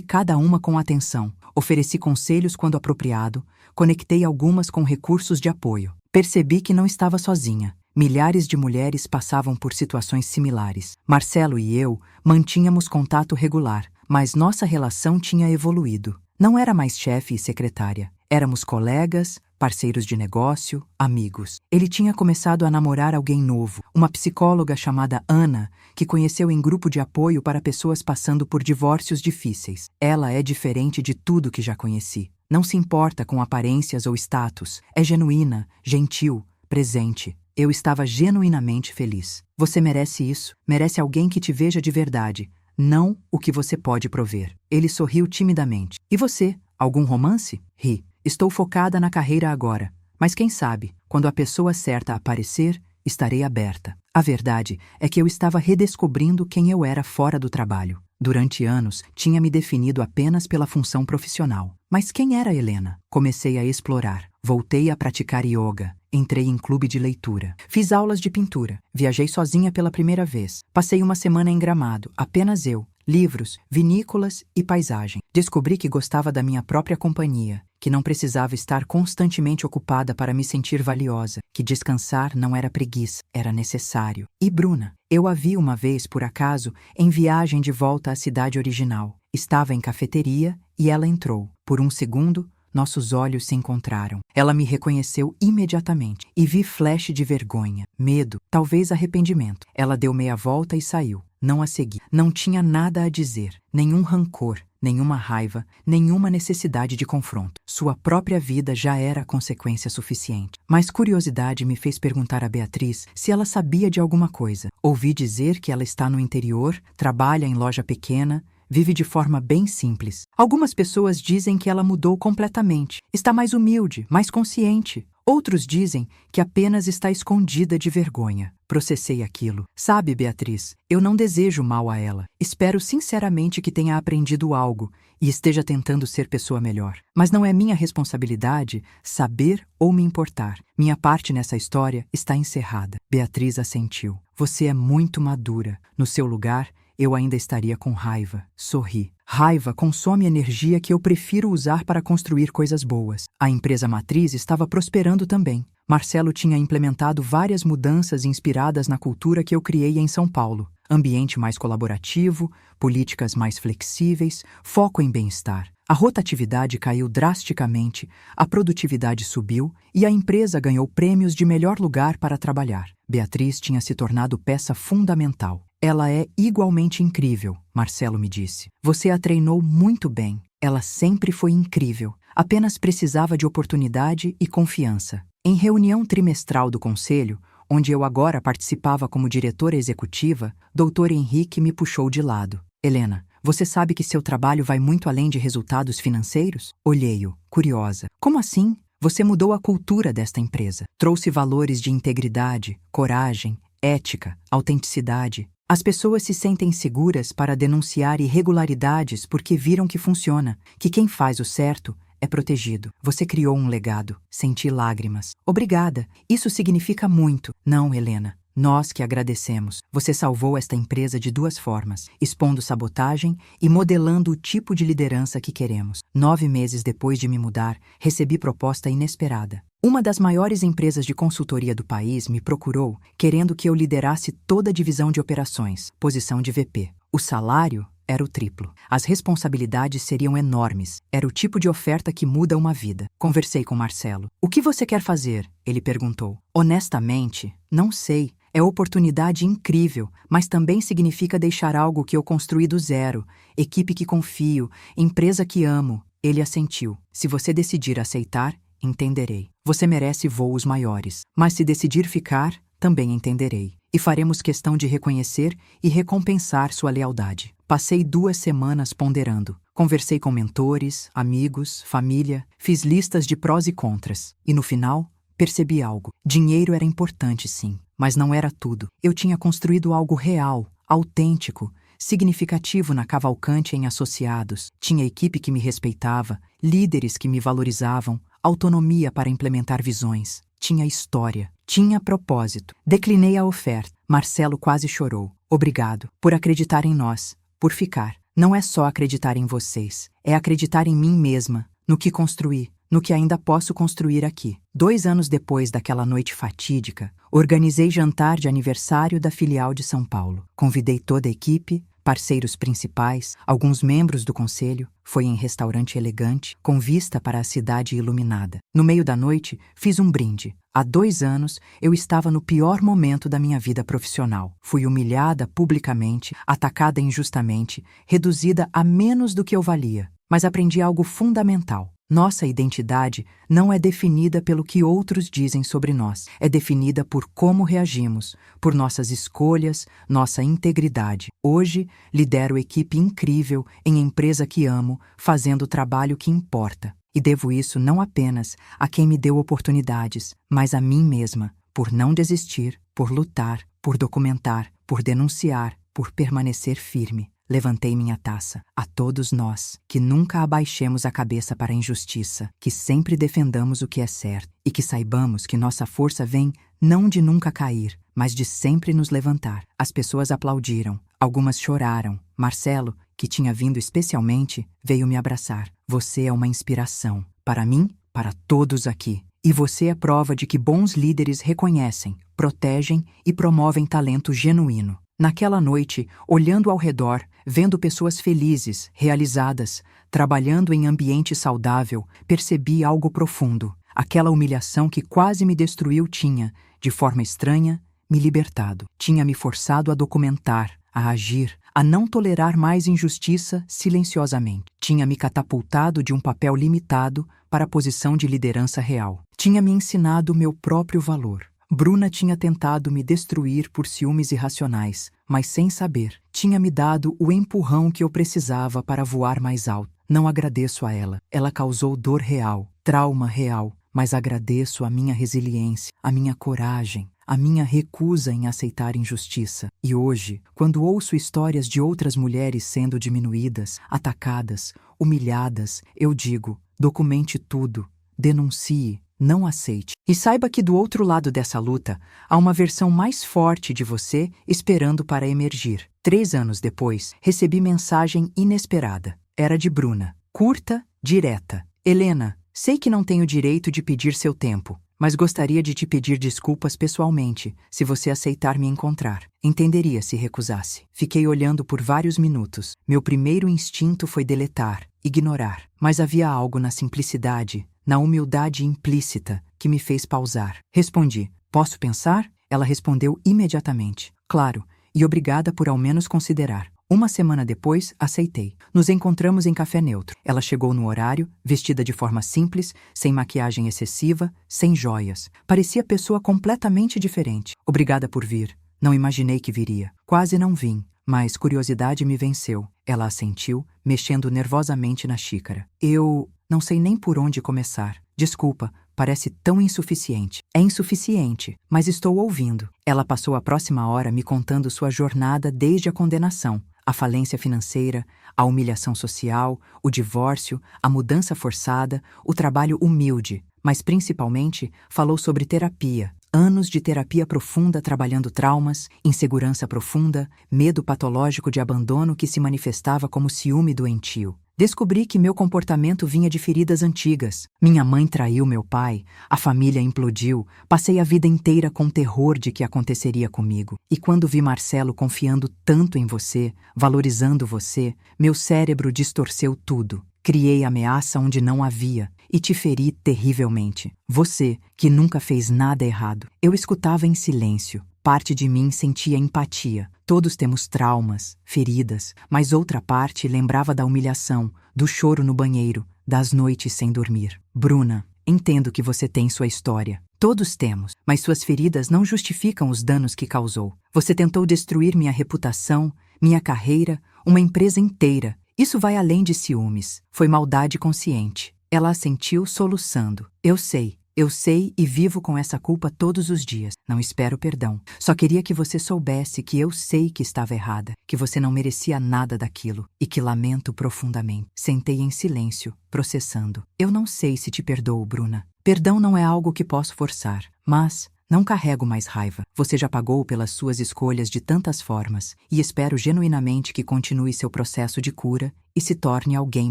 cada uma com atenção, ofereci conselhos quando apropriado, conectei algumas com recursos de apoio. Percebi que não estava sozinha. Milhares de mulheres passavam por situações similares. Marcelo e eu mantínhamos contato regular, mas nossa relação tinha evoluído. Não era mais chefe e secretária. Éramos colegas, parceiros de negócio, amigos. Ele tinha começado a namorar alguém novo, uma psicóloga chamada Ana, que conheceu em grupo de apoio para pessoas passando por divórcios difíceis. Ela é diferente de tudo que já conheci. Não se importa com aparências ou status. É genuína, gentil, presente. Eu estava genuinamente feliz. Você merece isso. Merece alguém que te veja de verdade, não o que você pode prover. Ele sorriu timidamente. E você? Algum romance? Ri. Estou focada na carreira agora. Mas quem sabe, quando a pessoa certa aparecer, estarei aberta. A verdade é que eu estava redescobrindo quem eu era fora do trabalho. Durante anos, tinha me definido apenas pela função profissional. Mas quem era Helena? Comecei a explorar. Voltei a praticar yoga. Entrei em clube de leitura. Fiz aulas de pintura. Viajei sozinha pela primeira vez. Passei uma semana em Gramado, apenas eu. Livros, vinícolas e paisagem. Descobri que gostava da minha própria companhia, que não precisava estar constantemente ocupada para me sentir valiosa, que descansar não era preguiça, era necessário. E Bruna? Eu a vi uma vez, por acaso, em viagem de volta à cidade original. Estava em cafeteria e ela entrou. Por um segundo, nossos olhos se encontraram. Ela me reconheceu imediatamente e vi flash de vergonha, medo, talvez arrependimento. Ela deu meia volta e saiu. Não a segui. Não tinha nada a dizer, nenhum rancor, nenhuma raiva, nenhuma necessidade de confronto. Sua própria vida já era consequência suficiente. Mas curiosidade me fez perguntar a Beatriz se ela sabia de alguma coisa. Ouvi dizer que ela está no interior, trabalha em loja pequena, vive de forma bem simples. Algumas pessoas dizem que ela mudou completamente, está mais humilde, mais consciente. Outros dizem que apenas está escondida de vergonha. Processei aquilo. Sabe, Beatriz, eu não desejo mal a ela. Espero sinceramente que tenha aprendido algo e esteja tentando ser pessoa melhor. Mas não é minha responsabilidade saber ou me importar. Minha parte nessa história está encerrada. Beatriz assentiu. Você é muito madura. No seu lugar, eu ainda estaria com raiva. Sorri. Raiva consome energia que eu prefiro usar para construir coisas boas. A empresa matriz estava prosperando também. Marcelo tinha implementado várias mudanças inspiradas na cultura que eu criei em São Paulo. Ambiente mais colaborativo, políticas mais flexíveis, foco em bem-estar. A rotatividade caiu drasticamente, a produtividade subiu e a empresa ganhou prêmios de melhor lugar para trabalhar. Beatriz tinha se tornado peça fundamental. Ela é igualmente incrível, Marcelo me disse. Você a treinou muito bem. Ela sempre foi incrível. Apenas precisava de oportunidade e confiança. Em reunião trimestral do conselho, onde eu agora participava como diretora executiva, Dr. Henrique me puxou de lado. Helena, você sabe que seu trabalho vai muito além de resultados financeiros? Olhei-o, curiosa. Como assim? Você mudou a cultura desta empresa. Trouxe valores de integridade, coragem, ética, autenticidade. As pessoas se sentem seguras para denunciar irregularidades porque viram que funciona, que quem faz o certo é protegido. Você criou um legado. Senti lágrimas. Obrigada. Isso significa muito. Não, Helena. Nós que agradecemos. Você salvou esta empresa de duas formas, expondo sabotagem e modelando o tipo de liderança que queremos. 9 meses depois de me mudar, recebi proposta inesperada. Uma das maiores empresas de consultoria do país me procurou, querendo que eu liderasse toda a divisão de operações, posição de VP. O salário era o triplo. As responsabilidades seriam enormes. Era o tipo de oferta que muda uma vida. Conversei com Marcelo. O que você quer fazer? Ele perguntou. Honestamente, não sei. É oportunidade incrível, mas também significa deixar algo que eu construí do zero, equipe que confio, empresa que amo. Ele assentiu. Se você decidir aceitar, entenderei. Você merece voos maiores. Mas se decidir ficar, também entenderei. E faremos questão de reconhecer e recompensar sua lealdade. Passei 2 semanas ponderando. Conversei com mentores, amigos, família, fiz listas de prós e contras. E no final, percebi algo. Dinheiro era importante, sim, mas não era tudo. Eu tinha construído algo real, autêntico, significativo na Cavalcante em associados. Tinha equipe que me respeitava, líderes que me valorizavam, autonomia para implementar visões. Tinha história, tinha propósito. Declinei a oferta. Marcelo quase chorou. Obrigado por acreditar em nós, por ficar. Não é só acreditar em vocês, é acreditar em mim mesma, no que construí, no que ainda posso construir aqui. 2 anos depois daquela noite fatídica, organizei jantar de aniversário da filial de São Paulo. Convidei toda a equipe, parceiros principais, alguns membros do conselho. Foi em restaurante elegante, com vista para a cidade iluminada. No meio da noite, fiz um brinde. Há 2 anos, eu estava no pior momento da minha vida profissional. Fui humilhada publicamente, atacada injustamente, reduzida a menos do que eu valia. Mas aprendi algo fundamental. Nossa identidade não é definida pelo que outros dizem sobre nós. É definida por como reagimos, por nossas escolhas, nossa integridade. Hoje, lidero equipe incrível em empresa que amo, fazendo o trabalho que importa. E devo isso não apenas a quem me deu oportunidades, mas a mim mesma, por não desistir, por lutar, por documentar, por denunciar, por permanecer firme. Levantei minha taça. A todos nós, que nunca abaixemos a cabeça para a injustiça, que sempre defendamos o que é certo e que saibamos que nossa força vem não de nunca cair, mas de sempre nos levantar. As pessoas aplaudiram, algumas choraram. Marcelo, que tinha vindo especialmente, veio me abraçar. Você é uma inspiração, para mim, para todos aqui. E você é prova de que bons líderes reconhecem, protegem e promovem talento genuíno. Naquela noite, olhando ao redor, vendo pessoas felizes, realizadas, trabalhando em ambiente saudável, percebi algo profundo. Aquela humilhação que quase me destruiu tinha, de forma estranha, me libertado. Tinha me forçado a documentar, a agir, a não tolerar mais injustiça silenciosamente. Tinha me catapultado de um papel limitado para a posição de liderança real. Tinha me ensinado o meu próprio valor. Bruna tinha tentado me destruir por ciúmes irracionais, mas sem saber. Tinha me dado o empurrão que eu precisava para voar mais alto. Não agradeço a ela. Ela causou dor real, trauma real, mas agradeço a minha resiliência, a minha coragem, a minha recusa em aceitar injustiça. E hoje, quando ouço histórias de outras mulheres sendo diminuídas, atacadas, humilhadas, eu digo: documente tudo, denuncie, não aceite. E saiba que do outro lado dessa luta, há uma versão mais forte de você esperando para emergir. 3 anos depois, recebi mensagem inesperada. Era de Bruna. Curta, direta. Helena, sei que não tenho direito de pedir seu tempo, mas gostaria de te pedir desculpas pessoalmente, se você aceitar me encontrar. Entenderia se recusasse. Fiquei olhando por vários minutos. Meu primeiro instinto foi deletar, ignorar. Mas havia algo na simplicidade, na humildade implícita, que me fez pausar. Respondi: posso pensar? Ela respondeu imediatamente: claro, e obrigada por ao menos considerar. 1 semana depois, aceitei. Nos encontramos em café neutro. Ela chegou no horário, vestida de forma simples, sem maquiagem excessiva, sem joias. Parecia pessoa completamente diferente. Obrigada por vir. Não imaginei que viria. Quase não vim, mas curiosidade me venceu. Ela assentiu, mexendo nervosamente na xícara. Eu não sei nem por onde começar. Desculpa, parece tão insuficiente. É insuficiente, mas estou ouvindo. Ela passou a próxima hora me contando sua jornada desde a condenação, a falência financeira, a humilhação social, o divórcio, a mudança forçada, o trabalho humilde, mas principalmente falou sobre terapia, Anos de terapia profunda trabalhando traumas, insegurança profunda, medo patológico de abandono que se manifestava como ciúme doentio. Descobri que meu comportamento vinha de feridas antigas. Minha mãe traiu meu pai, a família implodiu, passei a vida inteira com terror de que aconteceria comigo. E quando vi Marcelo confiando tanto em você, valorizando você, meu cérebro distorceu tudo. Criei ameaça onde não havia e te feri terrivelmente. Você, que nunca fez nada errado. Eu escutava em silêncio. Parte de mim sentia empatia. Todos temos traumas, feridas, mas outra parte lembrava da humilhação, do choro no banheiro, das noites sem dormir. Bruna, entendo que você tem sua história. Todos temos, mas suas feridas não justificam os danos que causou. Você tentou destruir minha reputação, minha carreira, uma empresa inteira. Isso vai além de ciúmes. Foi maldade consciente. Ela assentiu soluçando. Eu sei e vivo com essa culpa todos os dias. Não espero perdão. Só queria que você soubesse que eu sei que estava errada, que você não merecia nada daquilo e que lamento profundamente. Sentei em silêncio, processando. Eu não sei se te perdoo, Bruna. Perdão não é algo que posso forçar, mas não carrego mais raiva. Você já pagou pelas suas escolhas de tantas formas e espero genuinamente que continue seu processo de cura e se torne alguém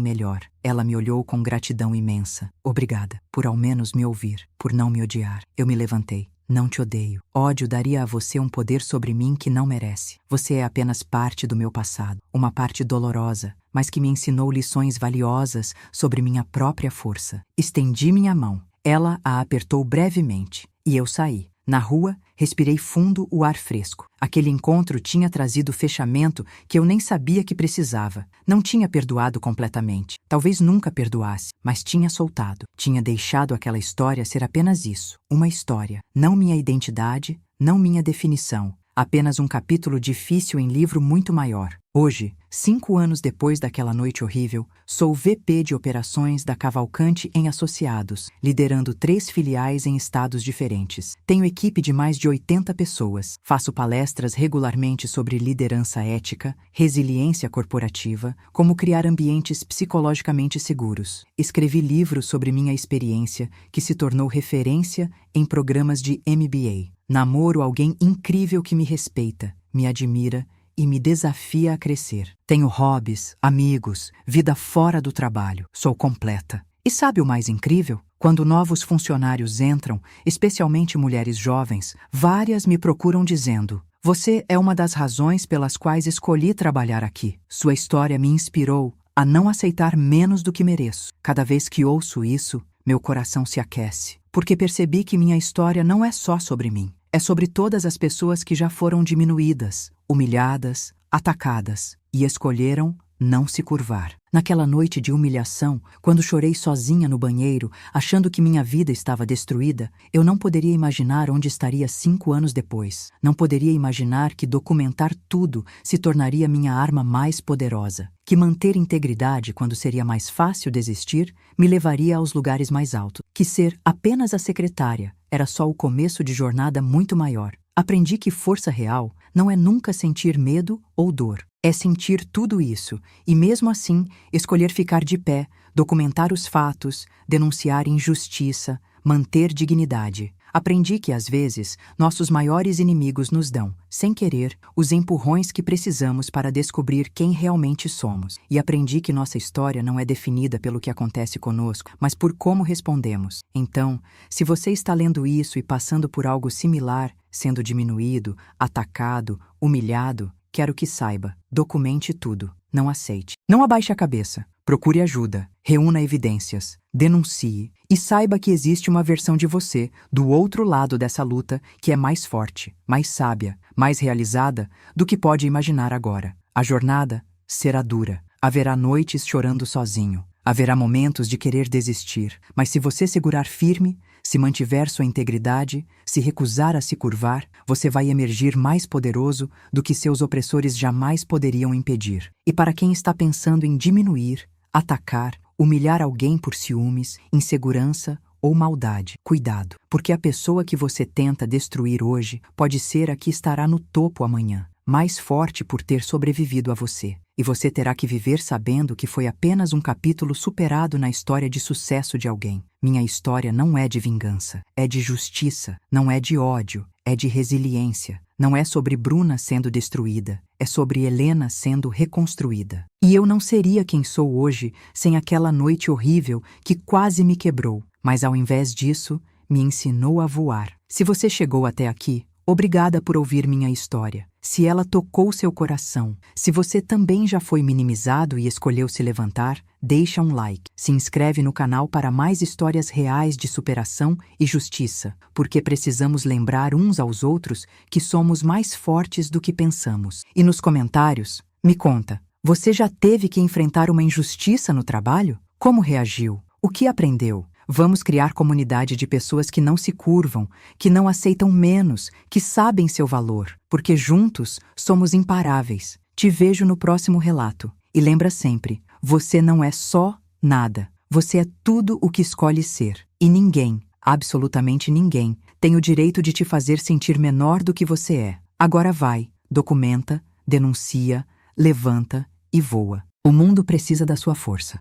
melhor. Ela me olhou com gratidão imensa. Obrigada, por ao menos me ouvir, por não me odiar. Eu me levantei. Não te odeio. Ódio daria a você um poder sobre mim que não merece. Você é apenas parte do meu passado, uma parte dolorosa, mas que me ensinou lições valiosas sobre minha própria força. Estendi minha mão. Ela a apertou brevemente e eu saí. Na rua, respirei fundo o ar fresco. Aquele encontro tinha trazido fechamento que eu nem sabia que precisava. Não tinha perdoado completamente. Talvez nunca perdoasse, mas tinha soltado. Tinha deixado aquela história ser apenas isso. Uma história. Não minha identidade, não minha definição. Apenas um capítulo difícil em livro muito maior. Hoje, 5 anos depois daquela noite horrível, sou VP de operações da Cavalcante em Associados, liderando 3 filiais em estados diferentes. Tenho equipe de mais de 80 pessoas. Faço palestras regularmente sobre liderança ética, resiliência corporativa, como criar ambientes psicologicamente seguros. Escrevi livros sobre minha experiência, que se tornou referência em programas de MBA. Namoro alguém incrível que me respeita, me admira e me desafia a crescer. Tenho hobbies, amigos, vida fora do trabalho. Sou completa. E sabe o mais incrível? Quando novos funcionários entram, especialmente mulheres jovens, várias me procuram dizendo: "Você é uma das razões pelas quais escolhi trabalhar aqui. Sua história me inspirou a não aceitar menos do que mereço." Cada vez que ouço isso, meu coração se aquece, porque percebi que minha história não é só sobre mim. É sobre todas as pessoas que já foram diminuídas, humilhadas, atacadas e escolheram não se curvar. Naquela noite de humilhação, quando chorei sozinha no banheiro, achando que minha vida estava destruída, eu não poderia imaginar onde estaria 5 anos depois. Não poderia imaginar que documentar tudo se tornaria minha arma mais poderosa. Que manter integridade quando seria mais fácil desistir me levaria aos lugares mais altos. Que ser apenas a secretária era só o começo de jornada muito maior. Aprendi que força real não é nunca sentir medo ou dor. É sentir tudo isso e, mesmo assim, escolher ficar de pé, documentar os fatos, denunciar injustiça, manter dignidade. Aprendi que, às vezes, nossos maiores inimigos nos dão, sem querer, os empurrões que precisamos para descobrir quem realmente somos. E aprendi que nossa história não é definida pelo que acontece conosco, mas por como respondemos. Então, se você está lendo isso e passando por algo similar, sendo diminuído, atacado, humilhado, quero que saiba, documente tudo, não aceite. Não abaixe a cabeça, procure ajuda, reúna evidências, denuncie e saiba que existe uma versão de você, do outro lado dessa luta, que é mais forte, mais sábia, mais realizada do que pode imaginar agora. A jornada será dura, haverá noites chorando sozinho, haverá momentos de querer desistir, mas se você segurar firme, se mantiver sua integridade, se recusar a se curvar, você vai emergir mais poderoso do que seus opressores jamais poderiam impedir. E para quem está pensando em diminuir, atacar, humilhar alguém por ciúmes, insegurança ou maldade, cuidado, porque a pessoa que você tenta destruir hoje pode ser a que estará no topo amanhã, mais forte por ter sobrevivido a você. e você terá que viver sabendo que foi apenas um capítulo superado na história de sucesso de alguém. Minha história não é de vingança, é de justiça, não é de ódio, é de resiliência. Não é sobre Bruna sendo destruída, é sobre Helena sendo reconstruída. E eu não seria quem sou hoje sem aquela noite horrível que quase me quebrou, mas ao invés disso, me ensinou a voar. Se você chegou até aqui, obrigada por ouvir minha história. Se ela tocou seu coração, se você também já foi minimizado e escolheu se levantar, deixa um like. Se inscreve no canal para mais histórias reais de superação e justiça, porque precisamos lembrar uns aos outros que somos mais fortes do que pensamos. E nos comentários, me conta, você já teve que enfrentar uma injustiça no trabalho? Como reagiu? O que aprendeu? Vamos criar comunidade de pessoas que não se curvam, que não aceitam menos, que sabem seu valor, porque juntos somos imparáveis. Te vejo no próximo relato. E lembra sempre, você não é só nada. Você é tudo o que escolhe ser. E ninguém, absolutamente ninguém, tem o direito de te fazer sentir menor do que você é. Agora vai, documenta, denuncia, levanta e voa. O mundo precisa da sua força.